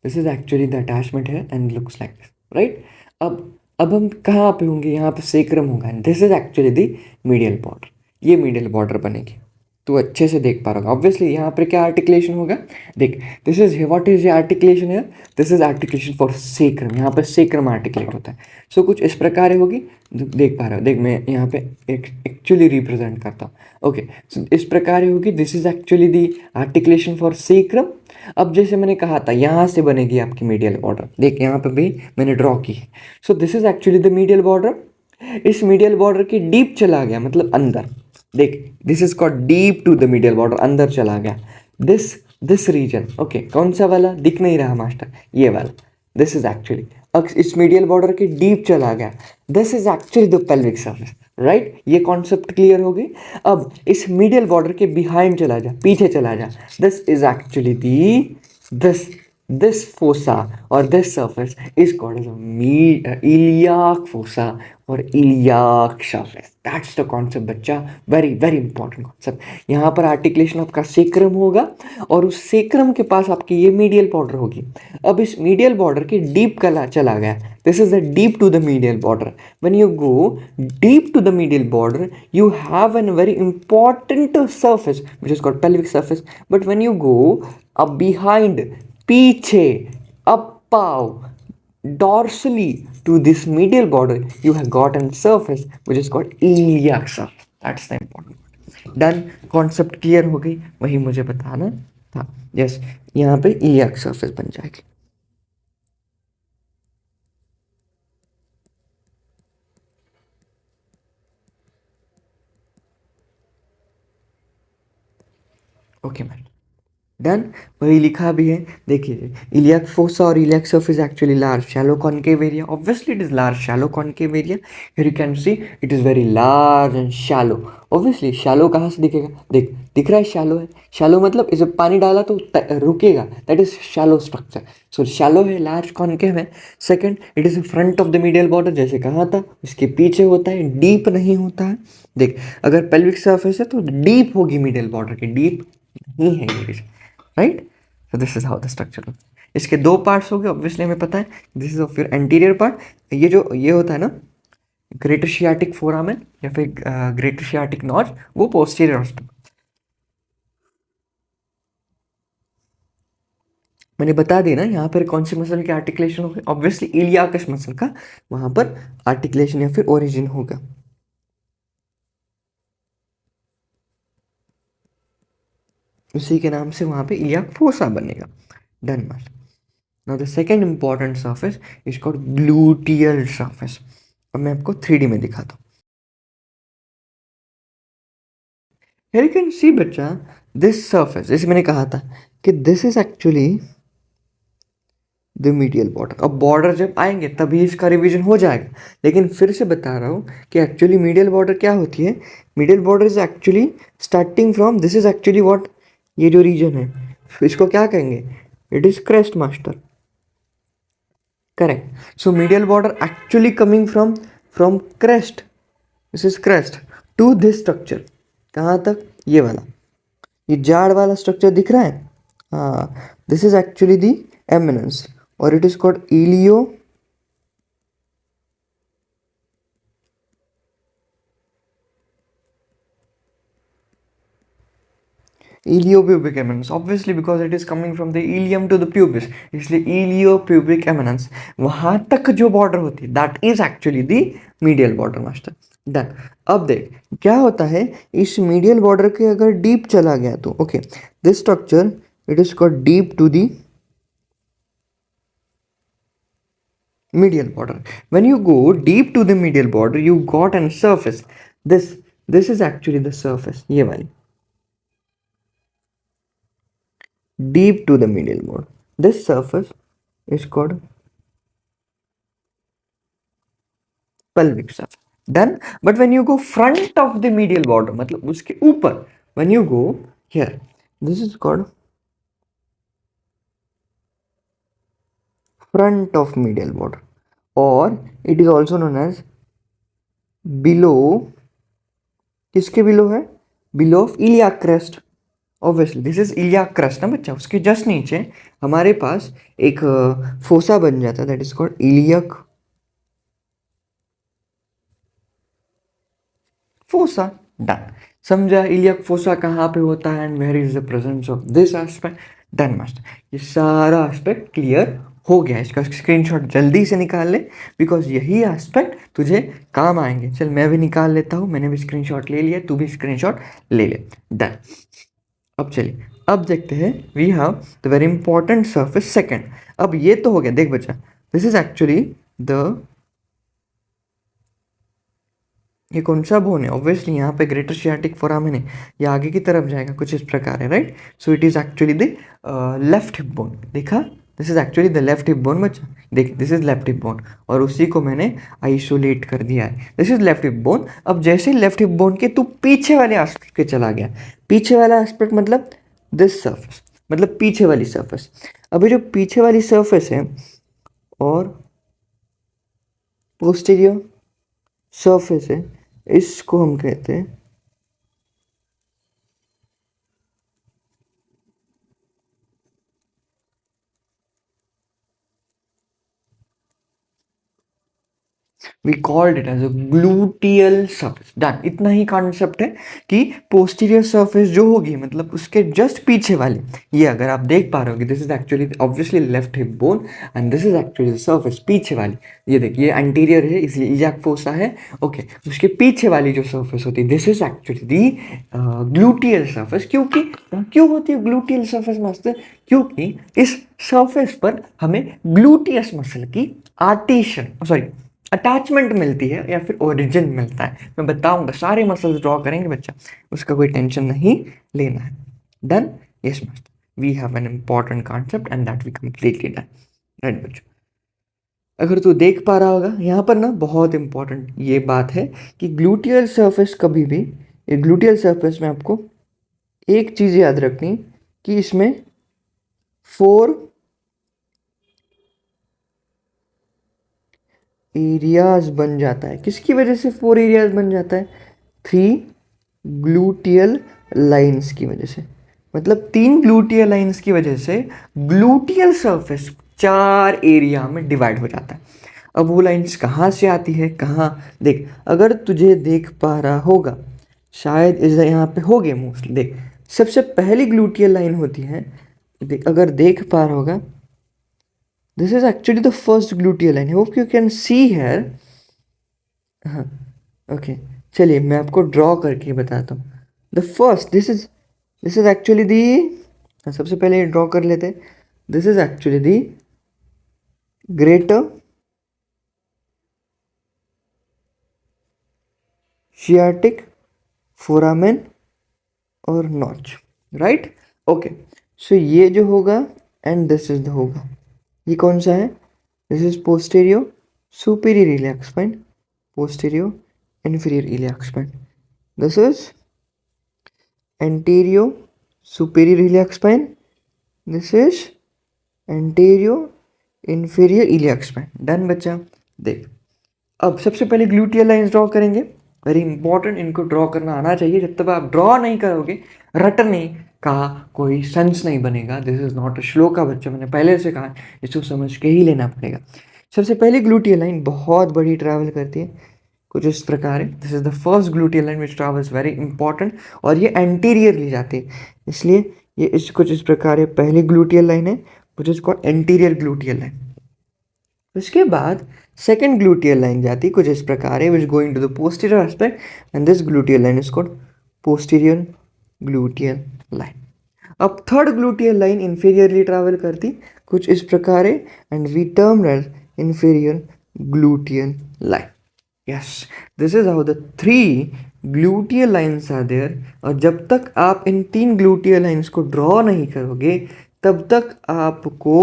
this is actually the attachment है and looks like this, right. अब हम कहाँ पे होंगे, यहाँ पे सेक्रम होगा, this is actually the medial border, ये मीडियल बॉर्डर बनेगी। तो अच्छे से देख पा रहा होगा ऑब्वियसली, यहाँ पर क्या आर्टिकुलेशन होगा, देख, this is what is articulation है, this is articulation for sacrum, यहाँ पर सेक्रम आर्टिकुलेट होता है। सो कुछ इस प्रकार होगी, देख पा रहे हो, देख मैं यहाँ पे एक्चुअली रिप्रेजेंट करता हूँ। ओके, सो इस प्रकार होगी, this is actually the articulation for sacrum. अब जैसे मैंने कहा था, यहाँ से बनेगी आपकी मीडियल बॉर्डर, देख यहाँ पे भी मैंने ड्रॉ की है। So this is actually the medial border. इस मीडियल बॉर्डर के डीप चला गया, मतलब अंदर, देख, this is called deep to the medial border, अंदर चला गया। दिस रीजन, ओके, कौन सा वाला दिख नहीं रहा मास्टर, ये वाला, दिस इज एक्चुअली, इस मीडियल बॉर्डर के डीप चला गया, this is actually the pelvic surface, right. ये कॉन्सेप्ट क्लियर हो गई। अब इस मीडियल बॉर्डर के बिहाइंड चला जा, पीछे चला जा, this is actually the this fossa or this surface is called as a iliac fossa or iliac surface. That's the concept बच्चा, very very important concept। यहाँ पर आर्टिकुलेशन आपका सेक्रम होगा और उस सेक्रम के पास आपकी ये मीडियल बॉर्डर होगी। अब इस मीडियल बॉर्डर के डीप कला चला गया, this is the deep to the medial border। when you go deep to the medial border you have a very important surface which is called pelvic surface, but when you go up behind, पीछे, अपाव, dorsally to this medial border you have got a surface which is called iliac surface। that's the important part। Done, concept clear हो गई, वही मुझे बताना था। Yes, यहाँ पे iliac surface बन जाएगी। ओके मैम, डन, वही लिखा भी है, देखिए, इलियाक फोसा और iliac surface actually large shallow concave area, obviously it is large shallow concave area. Here you can see it is very large and shallow. Obviously shallow कहाँ से दिखेगा, देख, दिख रहा है शैलो है, शैलो मतलब इसे पानी डाला तो रुकेगा, that is shallow structure. So shallow है, लार्ज कॉनकेव है। Second, it is front of the medial border, जैसे कहा था, इसके पीछे होता है, डीप नहीं होता है। देख, अगर पेल्विक सर्फेस है तो डीप होगी मीडियल बॉर्डर की, डीप नहीं है ये, right. So this is how the structure. इसके दो पार्ट्स हो गए, ऑब्वियसली हमें पता है, this is of your anterior part, ये जो ये होता है ना, ग्रेटर शियाटिक फोरामेन या फिर ग्रेटर शियाटिक नॉच, वो पोस्टीरियर ऑस्टियम। मैंने बता दिया ना यहाँ पर कौन सी मसल की आर्टिकुलेशन होगी, ऑब्वियसली इलियाकस मसल का वहां पर आर्टिकुलेशन या फिर ओरिजिन होगा। उसी के नाम से वहां पे इलियाक फोसा बनेगा। Done muscle. Now the second important surface is called gluteal surface। अब मैं आपको 3D में दिखाता हूँ। Here you can see बच्चा, this surface, जैसे मैंने कहा था कि this is actually the medial border. अब बॉर्डर जब आएंगे तभी इसका रिवीजन हो जाएगा, लेकिन फिर से बता रहा हूँ कि एक्चुअली मीडियल बॉर्डर क्या होती है। Medial border is actually starting from, this is actually what, ये जो रीजन है इसको क्या कहेंगे, it is crest master, correct. So medial border actually coming from crest, this is crest to this structure, कहाँ तक, ये वाला, ये जाड़ वाला स्ट्रक्चर दिख रहा है, हाँ, this is actually the eminence और it is called iliopubic eminence, obviously because it is coming from the ilium to the pubis, इसलिए iliopubic eminence, वहां तक जो बॉर्डर होती है that is actually the medial border master. Done. अब देख क्या होता है, इस मीडियल बॉर्डर के अगर डीप चला गया तो okay, this structure it is called deep to the medial border. When you go deep to the medial border, you got a surface. This is actually the surface, ये वाली, deep to the medial border. This surface is called pelvic surface. Done. But when you go front of the medial border, मतलब उसके ऊपर, when you go here, this is called front of medial border, or it is also known as below. किसके below है? Below of iliac crest. Obviously this is iliac crest ना बच्चा, उसके just नीचे हमारे पास एक फोसा बन जाता है, that is called iliac fossa. Done. समझा iliac फोसा कहाँ पे होता है and where is the presence of this aspect. Done master, ये सारा एस्पेक्ट क्लियर हो गया. इसका स्क्रीनशॉट जल्दी से निकाल ले, बिकॉज यही एस्पेक्ट तुझे काम आएंगे. चल मैं भी निकाल लेता हूँ, मैंने भी स्क्रीनशॉट ले लिया, तू भी स्क्रीनशॉट ले ले. डन. अब चलिए, अब देखते हैं. We have the very important surface second. अब ये तो हो गया, देख बच्चा, दिस इज एक्चुअली द, ये कौन सा बोन है? ऑब्वियसली यहाँ पे ग्रेटर सियाटिक फोरामेन है, ये आगे की तरफ जाएगा कुछ इस प्रकार है, right. So it is actually the left hip bone. देखा, this is actually the left hip bone बच्चा. देख, this is left hip bone और उसी को मैंने आइसोलेट कर दिया है. This is left hip bone. अब जैसे लेफ्ट हिप बोन के तू पीछे वाले एस्पेक्ट के चला गया, पीछे वाला एस्पेक्ट मतलब दिस सर्फेस, मतलब पीछे वाली सर्फेस. अभी जो पीछे वाली सर्फेस है और पोस्टीरियर सर्फेस है, इसको हम कहते हैं we called it as a gluteal surface. Done. इतना ही कॉन्सेप्ट है कि पोस्टीरियर सर्फेस जो होगी, मतलब उसके जस्ट पीछे वाली, ये अगर आप देख पा रहे हो, this is actually obviously left hip bone and this is actually the surface पीछे वाली. ये देखिए, ये एंटीरियर है इसलिए इलियाक फोसा है. ओके, उसके पीछे वाली जो सर्फेस होती है, this is actually the gluteal surface. क्योंकि क्यों होती है ग्लूटियल सर्फेस मास्टर? क्योंकि इस सर्फेस पर हमें ग्लूटियस मसल की आर्टिशन, सॉरी, अटैचमेंट मिलती है या फिर ओरिजिन मिलता है. मैं बताऊंगा, सारे मसल्स ड्रॉ करेंगे बच्चा, उसका कोई टेंशन नहीं लेना है. Done. Yes master, we have an important concept and that we completely done. Right बच्चों, अगर तू देख पा रहा होगा यहाँ पर ना, बहुत इंपॉर्टेंट ये बात है कि ग्लूटियल सर्फेस कभी भी, ये ग्लूटियल सर्फेस में आपको एक चीज़ याद रखनी कि इसमें 4 एरियाज बन जाता है. किसकी वजह से 4 एरियाज बन जाता है? 3 ग्लूटियल लाइंस की वजह से. मतलब 3 ग्लूटियल लाइंस की वजह से ग्लूटियल सरफेस 4 एरिया में डिवाइड हो जाता है. अब वो लाइंस कहाँ से आती है, कहाँ, देख, अगर तुझे देख पा रहा होगा, शायद इस यहाँ पे हो गए मोस्टली. देख, सबसे पहली ग्लूटियल लाइन होती है, देख अगर देख पा रहा होगा, this is actually the first gluteal line. Hope you can see here. हाँ, ओके, चलिए मैं आपको ड्रॉ करके बताता हूँ. The first, this is actually दी, सबसे पहले ड्रॉ कर लेते हैं. This is actually the greater sciatic foramen और नॉच, राइट. ओके, सो ये जो होगा एंड दिस इज द होगा, ये कौन सा है? This is posterior superior iliac spine, posterior inferior iliac spine. This is anterior superior iliac spine. This is anterior inferior iliac spine. Done बच्चा. देख, अब सबसे पहले ग्लूटियल लाइंस ड्रॉ करेंगे. वेरी इंपॉर्टेंट, इनको ड्रॉ करना आना चाहिए. जब तक आप ड्रॉ नहीं करोगे, रटने का कोई सेंस नहीं बनेगा. दिस इज नॉट अ श्लोका बच्चा, मैंने पहले से कहा, इसको समझ के ही लेना पड़ेगा. सबसे पहले ग्लूटियल लाइन बहुत बड़ी ट्रैवल करती है, कुछ इस प्रकार है. This is the first gluteal line which travels, very important, और ये एंटीरियरली जाती है, इसलिए ये इस कुछ इस प्रकार है. पहली ग्लूटियल लाइन है which is called anterior gluteal line. उसके बाद सेकेंड ग्लूटियल लाइन जाती है कुछ इस प्रकार है, which going to the posterior aspect, and this gluteal line is called posterior gluteal line. अब third gluteal line inferiorly travel करती कुछ इस प्रकार है, and we term as inferior gluteal line. Yes, this is how the 3 gluteal lines are there. और जब तक आप इन 3 gluteal lines को ड्रॉ नहीं करोगे तब तक आपको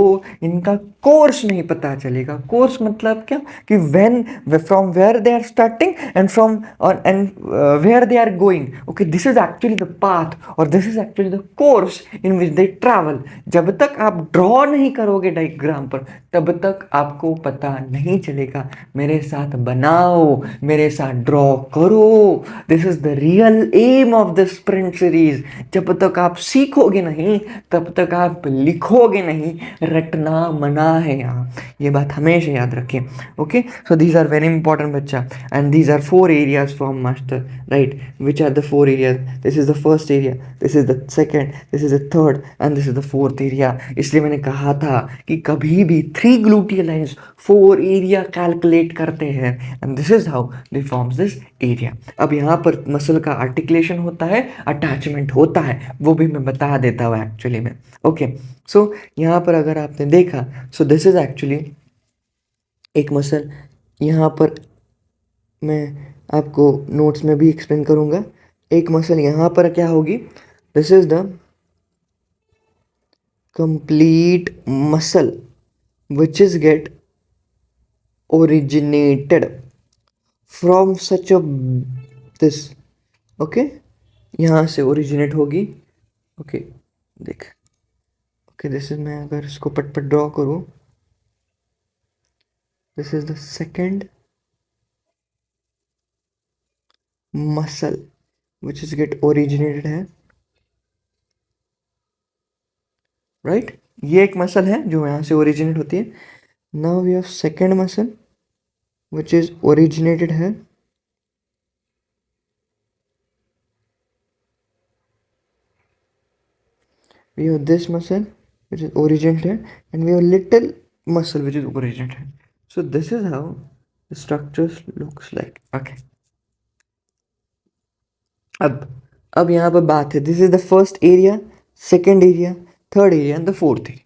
इनका कोर्स नहीं पता चलेगा. कोर्स मतलब क्या कि when from where they are starting and from and where they are going. Okay, this is actually the path और this is actually the course in which they travel. जब तक आप ड्रॉ नहीं करोगे डायग्राम पर तब तक आपको पता नहीं चलेगा. मेरे साथ बनाओ, मेरे साथ ड्रॉ करो. This is the real aim of the sprint series. जब तक आप सीखोगे नहीं तब तक आप लिखोगे नहीं. रटना मना है यहाँ, ये बात हमेशा याद रखें. Okay, so these are very important बच्चा, and these are 4 areas for master, right. Which are the 4 areas? This is the first area, this is the second, this is the third and this is the fourth area. इसलिए मैंने कहा था कि कभी भी 3 gluteal lines 4 area calculate करते हैं and this is how they forms this area. अब यहाँ पर मसल का आर्टिकुलेशन होता है, अटैचमेंट होता है, वो भी मैं बता देता हूँ एक्चुअली में. ओके, सो यहाँ पर अगर आपने देखा, सो दिस इज एक्चुअली एक मसल. यहाँ पर मैं आपको नोट्स में भी एक्सप्लेन करूँगा. एक मसल यहाँ पर क्या होगी? This is the complete muscle which is get originated from such a this. okay, यहाँ से ओरिजिनेट होगी. ओके, देख. ओके, दिस इज, मैं अगर इसको पट पट ड्रॉ करूँ, this is the second muscle which is get originated है, राइट. ये एक मसल है जो यहाँ से ओरिजिनेट होती है. Now we have second muscle which is originated है. We have this muscle which is originated and we have little muscle which is originated. So this is how the structures looks like. Okay. अब यहाँ पर बात है, this is the first area, second area, third area and the fourth area.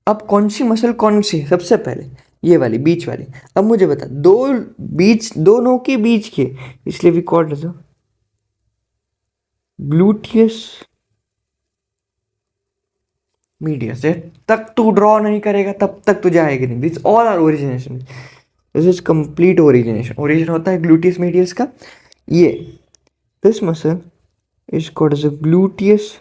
अब कौन सी muscle कौन सी है? सबसे पहले ये वाली बीच वाली. अब मुझे बता, दोनों के बीच के, इसलिए we called as gluteus medius. जब तक तू ड्रॉ नहीं करेगा तब तक तू जाएगी नहीं. This all are origination. This is complete origination. Origin होता है ग्लूटियस मीडियस का. ये this muscle is called as gluteus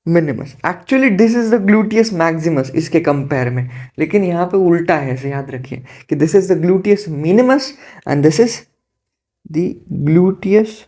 minimus. Actually this is the gluteus maximus इसके कंपेयर में, लेकिन यहाँ पे उल्टा है, ऐसे याद रखिए कि this is the gluteus minimus and this is the gluteus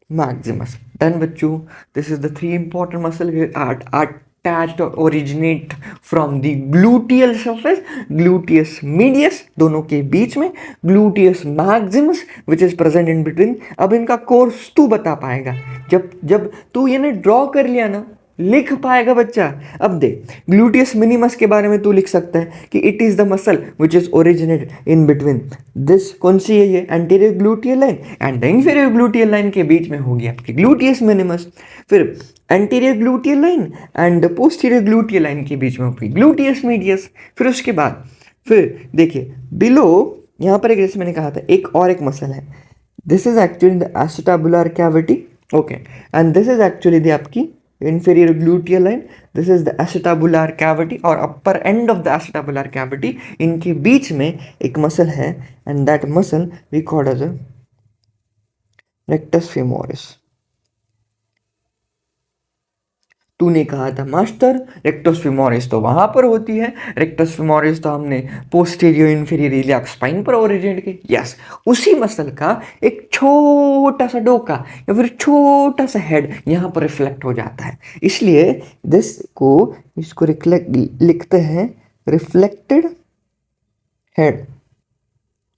maximus. Then बच्चों, this is the 3 important muscle are attached or originate from the gluteal surface, gluteus medius दोनों के बीच में, gluteus maximus which is present in between. अब इनका course तू बता पाएगा जब तू ये ड्रॉ कर लिया ना, लिख पाएगा बच्चा. अब देख, ग्लूटियस मिनिमस के बारे में तू लिख सकता है कि it is the muscle which is originate in between this. कौन सी है ये? Anterior gluteal line and inferior gluteal line के बीच में होगी आपकी ग्लूटियस मिनिमस. फिर anterior gluteal line and posterior gluteal line के बीच में होगी ग्लूटियस मीडियस. फिर उसके बाद फिर देखिए बिलो, यहाँ पर एक, जैसे मैंने कहा था, एक और एक मसल है. This is actually the acetabular cavity. Okay, and this is actually the आपकी inferior gluteal line. This is the acetabular cavity और upper end of the acetabular cavity. इनके बीच में एक मसल है and that muscle we call as a rectus femoris. तूने कहा था master rectus femoris तो वहां पर होती है. रेक्टस फिमोरिस तो हमने पोस्टीरियर इंफीरियर इलियाक स्पाइन पर ओरिजिनेट की. यस, उसी मसल का एक छोटा सा डोका या फिर छोटा सा हेड यहाँ पर रिफ्लेक्ट हो जाता है. इसलिए इसको लिखते हैं reflected head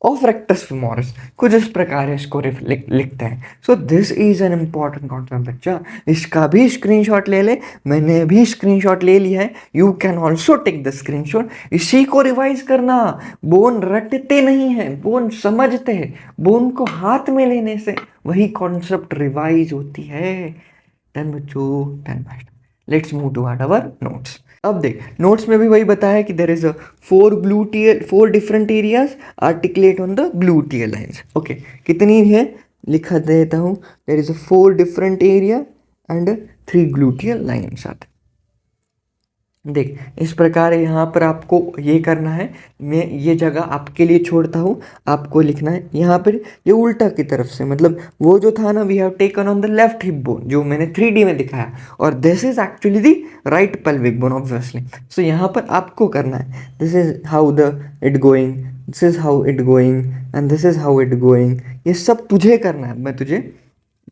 of rectus femoris. कुछ इस प्रकार इसको लिखते हैं. सो this is an important concept बच्चा. इसका भी स्क्रीनशॉट ले ले, मैंने भी स्क्रीनशॉट ले लिया है. You can also take the screenshot. इसी को रिवाइज करना. बोन रटते नहीं है, बोन समझते हैं. बोन को हाथ में लेने से वही कॉन्सेप्ट रिवाइज होती है. डन बच्चों, done master. Let's move to our notes. अब देख नोट्स में भी वही बताया कि there is a 4 different areas articulate on the gluteal lines. Okay, कितनी है लिखा देता हूँ, there is a 4 different area and 3 gluteal lines आते। देख इस प्रकार यहाँ पर आपको ये करना है, मैं ये जगह आपके लिए छोड़ता हूँ, आपको लिखना है यहाँ पर ये उल्टा की तरफ से, मतलब वो जो था ना, we have taken on the left hip bone जो मैंने 3D में दिखाया, और this is actually the right pelvic bone obviously. So यहाँ पर आपको करना है, this is how the it going, this is how it going and this is how it going, ये सब तुझे करना है, मैं तुझे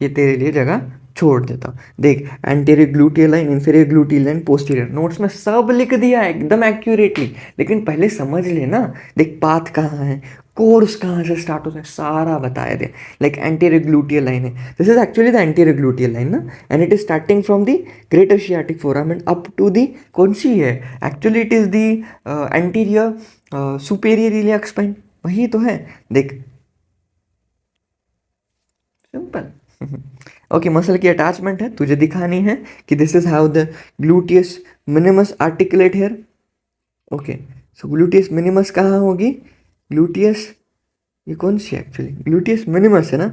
ये तेरे लिए जगह छोड़ देता हूँ। देख anterior gluteal line, inferior gluteal line, posterior, notes में सब लिख दिया है एकदम एक्यूरेटली, लेकिन पहले समझ लेना। देख पाथ कहाँ है, कोर्स कहाँ से स्टार्ट होता है, सारा बताया दे। लाइक एंटीरियर ग्लूटियल लाइन है, this is actually the anterior gluteal line ना, and it is starting from the greater sciatic foramen up to the, कौन सी है actually, it is the anterior superior iliac spine, वही तो है। देख simple. Okay, muscle की अटैचमेंट है, तुझे दिखानी है कि this is how the gluteus minimus articulate here. Okay, so gluteus minimus कहाँ होगी, ग्लूटियस ये कौन सी एक्चुअली, ग्लूटियस मिनिमस है ना,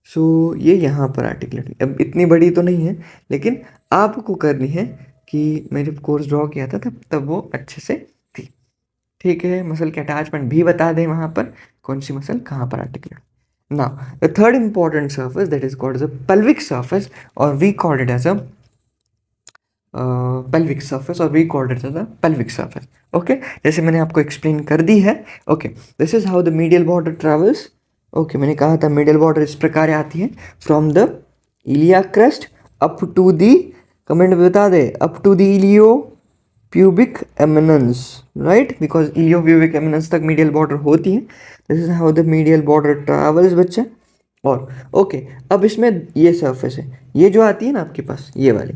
सो ये यहाँ पर आर्टिकुलेट, अब इतनी बड़ी तो नहीं है, लेकिन आपको करनी है कि मैं जब कोर्स ड्रॉ किया था तब वो अच्छे से थी। ठीक है, मसल के अटैचमेंट भी बता दें वहाँ पर, कौन सी मसल कहाँ पर articulate. Now, the third important surface that is called as a pelvic surface, or we called it as a pelvic surface, or we called it as a pelvic surface. Okay, जैसे मैंने आपको explain कर दी है. Okay, this is how the medial border travels. Okay, मैंने कहा था medial border इस प्रकार आती है from the iliac crest up to the, comment बता दे, up to the iliopubic eminence, right? Because iliopubic eminence तक medial border होती है. This is how the medial border travels बच्चा। और ओके, अब इसमें ये सरफेस है, ये जो आती है ना आपके पास, ये वाली,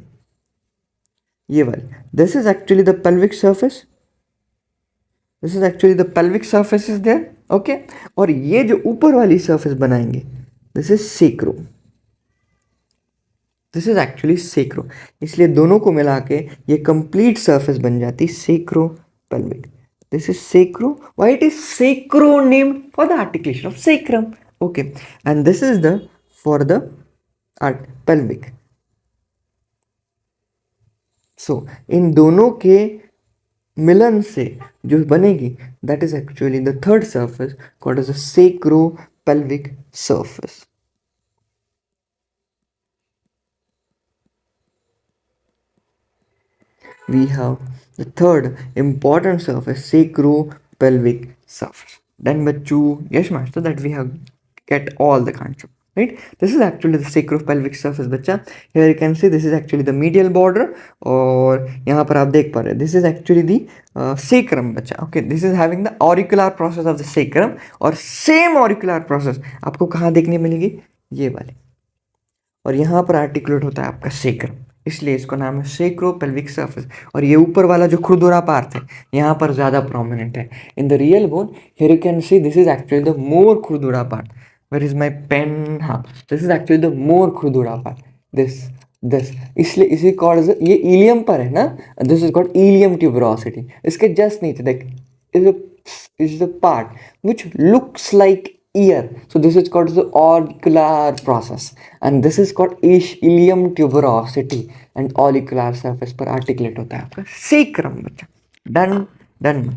this is actually the pelvic surface, this is actually the pelvic surface is there. Okay, और ये जो ऊपर वाली सरफेस बनाएंगे, this is sacro, this is actually sacro, इसलिए दोनों को मिला के ये कंप्लीट सरफेस बन जाती सेक्रो pelvic। This is sacro. Why it is sacro named? For the articulation of sacrum. Okay, and this is the for the pelvic. So इन दोनों के मिलन से जो बनेगी, that is actually the third surface called as a sacropelvic surface. We have the third important surface, sacropelvic surface. Then Bachchu, yes master, that we have get all the concept, right? This is actually the sacropelvic surface बच्चा। Here you can see this is actually the medial border, और यहाँ पर आप देख पा रहे हैं this is actually the sacrum बच्चा। Okay, this is having the auricular process of the sacrum, और same auricular process आपको कहाँ देखने मिलेगी, ये वाले, और यहाँ पर आर्टिकुलेट होता है आपका सेक्रम, इसलिए इसको नाम है सेक्रोपेल्विक सर्फेस। और ये ऊपर वाला जो खुरदुरा पार्ट है यहाँ पर ज़्यादा प्रोमिनेंट है in the real bone. Here you can see this is actually the more खुरदुरा part. Where is my pen, हाँ, this is actually the more खुरदुरा पार्ट, दिस इसलिए इसी कॉल्ड, ये इलियम पर है ना, this is called ilium tuberosity. इसके जस्ट नीचे देख is the part which looks like ear, so this is called the auricular process, and this is called ilium tuberosity, and auricular surface पर articulate होता है आपका sacrum बच्चा। Done.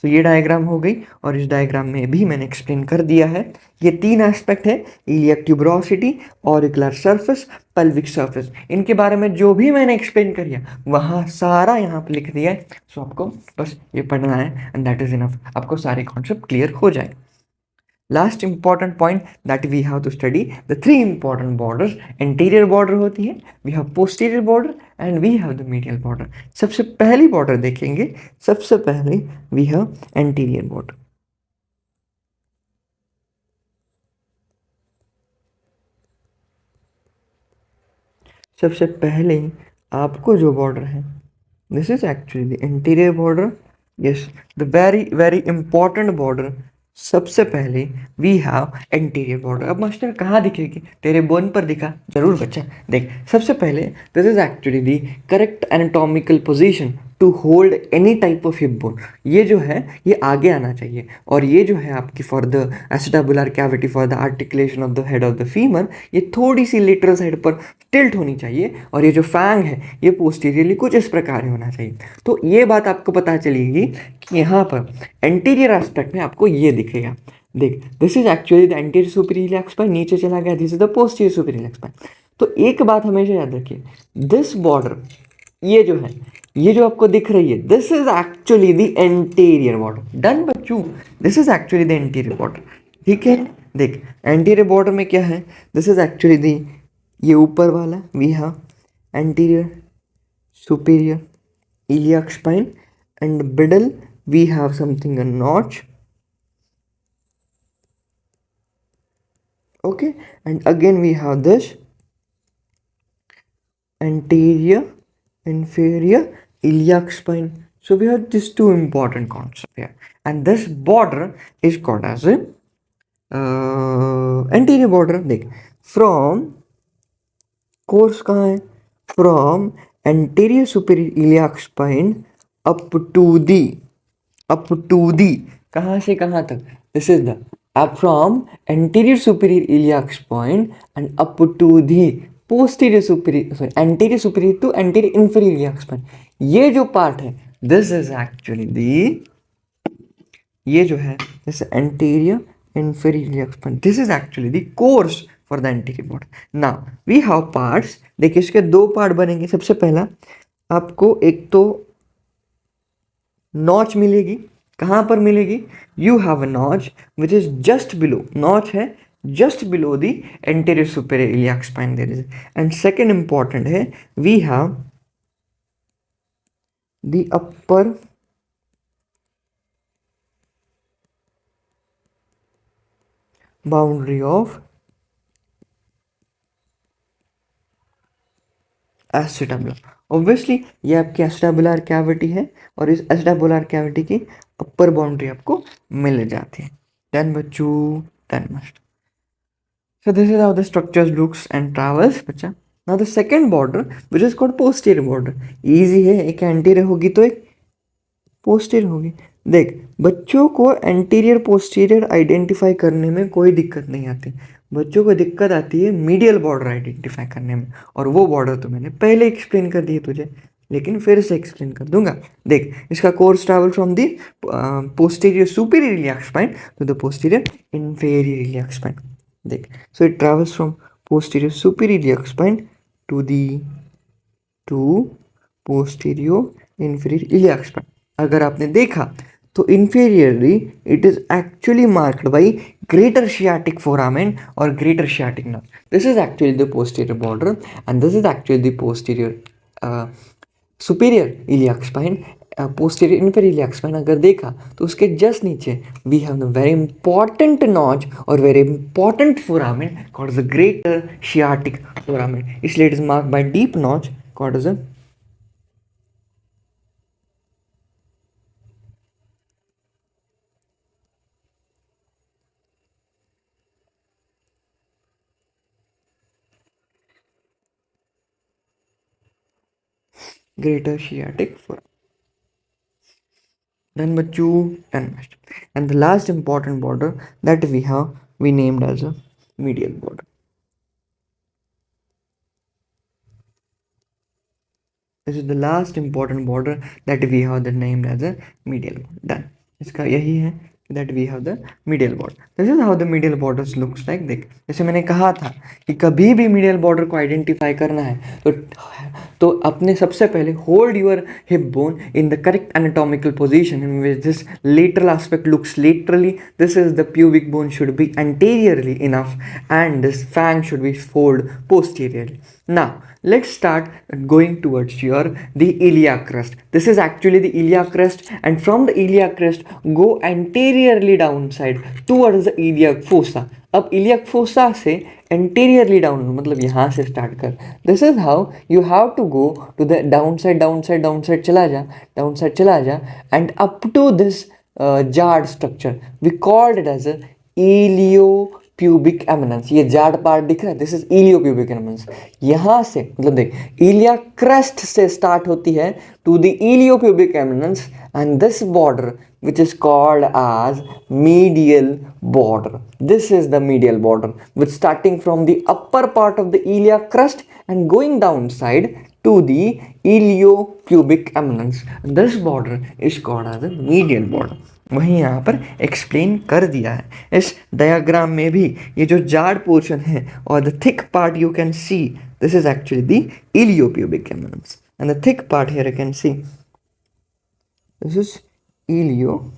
सो ये diagram हो गई, और इस डायग्राम में भी मैंने एक्सप्लेन कर दिया है। ये 3 एस्पेक्ट है, iliac tuberosity, auricular surface, pelvic surface, इनके बारे में जो भी मैंने एक्सप्लेन किया वहाँ सारा यहाँ पे लिख दिया है। सो आपको बस ये पढ़ना है, एंड दैट इज इनफ, आपको सारे कॉन्सेप्ट क्लियर हो जाए। Last important point that we have to study the 3 important borders. Interior border होती है, we have posterior border, and we have the medial border. सबसे पहली बॉर्डर देखेंगे, सबसे पहले वी हैव एंटीरियर बॉर्डर। सबसे पहले आपको जो बॉर्डर है, this is actually the interior border, yes, the very very important border, सबसे पहले वी हैव एंटीरियर बॉर्डर। अब मास्टर कहाँ दिखेगी? तेरे बोन पर दिखा? जरूर बच्चा। देख, सबसे पहले this is actually the correct anatomical position to hold any type of hip bone. ये जो है ये आगे आना चाहिए, और ये जो है आपकी for the acetabular cavity for the articulation of the head of the femur, ये थोड़ी सी लेटरल साइड पर टिल्ट होनी चाहिए, और ये जो फैंग है ये पोस्टीरियरली कुछ इस प्रकार होना चाहिए। तो ये बात आपको पता चलेगी कि यहाँ पर एंटीरियर एस्पेक्ट में आपको ये दिखेगा। देख, this is actually the anterior superior spine, नीचे चला गया, this is the posterior superior spine. तो एक बात हमेशा याद रखिए, दिस बॉर्डर, ये जो है, ये जो आपको दिख रही है, this is actually the anterior border. Done बच्चों, this is actually the anterior border. ठीक है, देख एंटीरियर बॉर्डर में क्या है, दिस इज एक्चुअली दी, ये ऊपर वाला we have anterior superior iliac spine, and middle we have something a notch. Okay, and again we have this anterior inferior iliac spine. So we have these two important concepts here, and this border is called as a anterior border. देख, from course कहाँ है, from anterior superior iliac spine up to the कहाँ से कहाँ तक, this is the up from anterior superior iliac spine and up to the posterior superior, sorry, anterior superior to anterior inferior iliac spine. ये जो part है, this is actually the, ये जो है this anterior inferior iliac spine, this is actually the course for the anterior border. Now we have parts. देखिए इसके दो part बनेंगे। सबसे पहला आपको एक तो नॉच मिलेगी। कहाँ पर मिलेगी? You have a notch which is just below, notch है just below the anterior superior iliac spine there is. And second important है, we have the upper boundary of acetabular. Obviously ये आपकी एसिटाबुलर कैविटी है, और इस acetabular cavity की अपर boundary आपको मिल जाती है। डन बच्चों, done must. So this is how the structure looks and travels बच्चा। Now the second border which is called posterior border, easy है, एक anterior होगी तो एक posterior होगी। देख, बच्चों को एंटीरियर पोस्टीरियर आइडेंटिफाई करने में कोई दिक्कत नहीं आती, बच्चों को दिक्कत आती है मीडियल बॉर्डर आइडेंटिफाई करने में, और वो बॉर्डर तो मैंने पहले एक्सप्लेन कर दिए तुझे, लेकिन फिर से एक्सप्लेन कर दूंगा। देख, इसका course travel from the posterior superior iliac spine to the posterior inferior iliac spine. देख, so it travels from posterior superior iliac spine to posterior inferior iliac spine. अगर आपने देखा तो inferiorly it is actually marked by greater sciatic foramen or greater sciatic nerve. This is actually the posterior border, and this is actually the posterior superior iliac spine, posterior inferior iliac spine। अगर देखा तो उसके just नीचे we have the very important notch or very important foramen called the greater sciatic foramen, इसलिए it is marked by deep notch called as a greater sciatic foramen। Done Bachchu, done must। And the last important border that we have, we named as a medial border। This is the last important border that we have that named as a medial border। Done। इसका यही है that we have the medial border। This is how the medial borders looks like। देख, जैसे मैंने कहा था कि कभी भी medial border को आइडेंटिफाई करना है तो अपने सबसे पहले hold your hip bone in the correct anatomical position in which this lateral aspect looks laterally, this is the pubic bone should be anteriorly enough, and this fang should be fold posteriorly। Now let's start going towards your the iliac crest। This is actually the iliac crest, and from the iliac crest go anteriorly downside towards the iliac fossa। अब iliac fossa से anteriorly down, मतलब यहाँ से start कर। This is how you have to go to the down side, down side, down side चला जा, down side चला जा, एंड अप टू दिस जाड structure, we called it as iliopubic eminence. ये जाड पार्ट दिख रहा है, दिस इज इलियोप्यूबिक एमिनेंस। यहाँ से मतलब देख, इलिया क्रेस्ट से स्टार्ट होती है to the iliopubic eminence, and this border which is called as medial border. This is the medial border, which starting from the upper part of the iliac crest and going downside to the iliopubic eminence. This border is called as the medial border. वहीं यहाँ पर explain कर दिया है इस diagram में भी। ये जो जाड पोर्शन है और the thick part you can see, this is actually the iliopubic eminence, and the thick part here you can see, this is iliopubic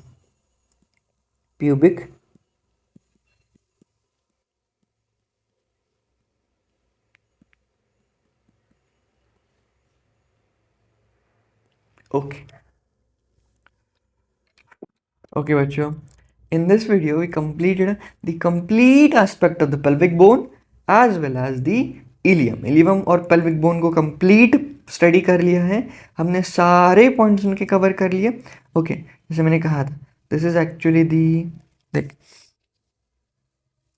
okay bachcho, in this video we completed the complete aspect of the pelvic bone as well as the ilium और pelvic bone को complete study कर लिया है हमने, सारे points उनके cover कर लिए। ओके, जैसे मैंने कहा था, दिस इज एक्चुअली दी, देख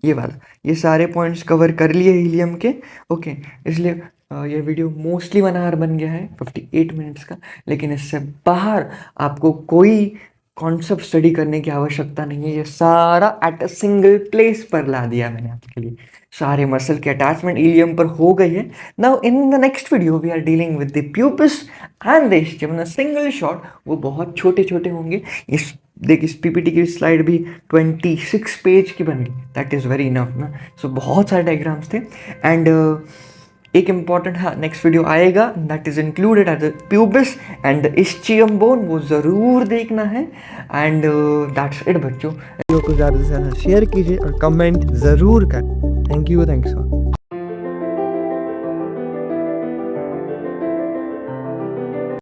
ये वाला, ये सारे पॉइंट्स कवर कर लिए हीलियम के। ओके, इसलिए ये वीडियो मोस्टली 1 आवर बन गया है, 58 मिनट्स का, लेकिन इससे बाहर आपको कोई कॉन्सेप्ट स्टडी करने की आवश्यकता नहीं है। ये सारा एट अ सिंगल प्लेस पर ला दिया मैंने आपके लिए। सारे मसल के अटैचमेंट इलियम पर हो गई है। Now in the next video we are dealing with the pubis and the ischium in a single shot. वो बहुत छोटे छोटे होंगे। इस देख, इस पीपीटी की स्लाइड भी 26 पेज की बन गई, दैट इज़ वेरी इनफ ना। सो बहुत सारे डायग्राम्स थे, एंड एक इम्पॉर्टेंट, हाँ नेक्स्ट वीडियो आएगा, that is included at the pubis and the ischium bone, वो ज़रूर देखना है। एंड दैट्स इट बच्चों। वीडियो को ज़्यादा से ज़्यादा शेयर कीजिए और कमेंट ज़रूर करें। Thank you, thanks for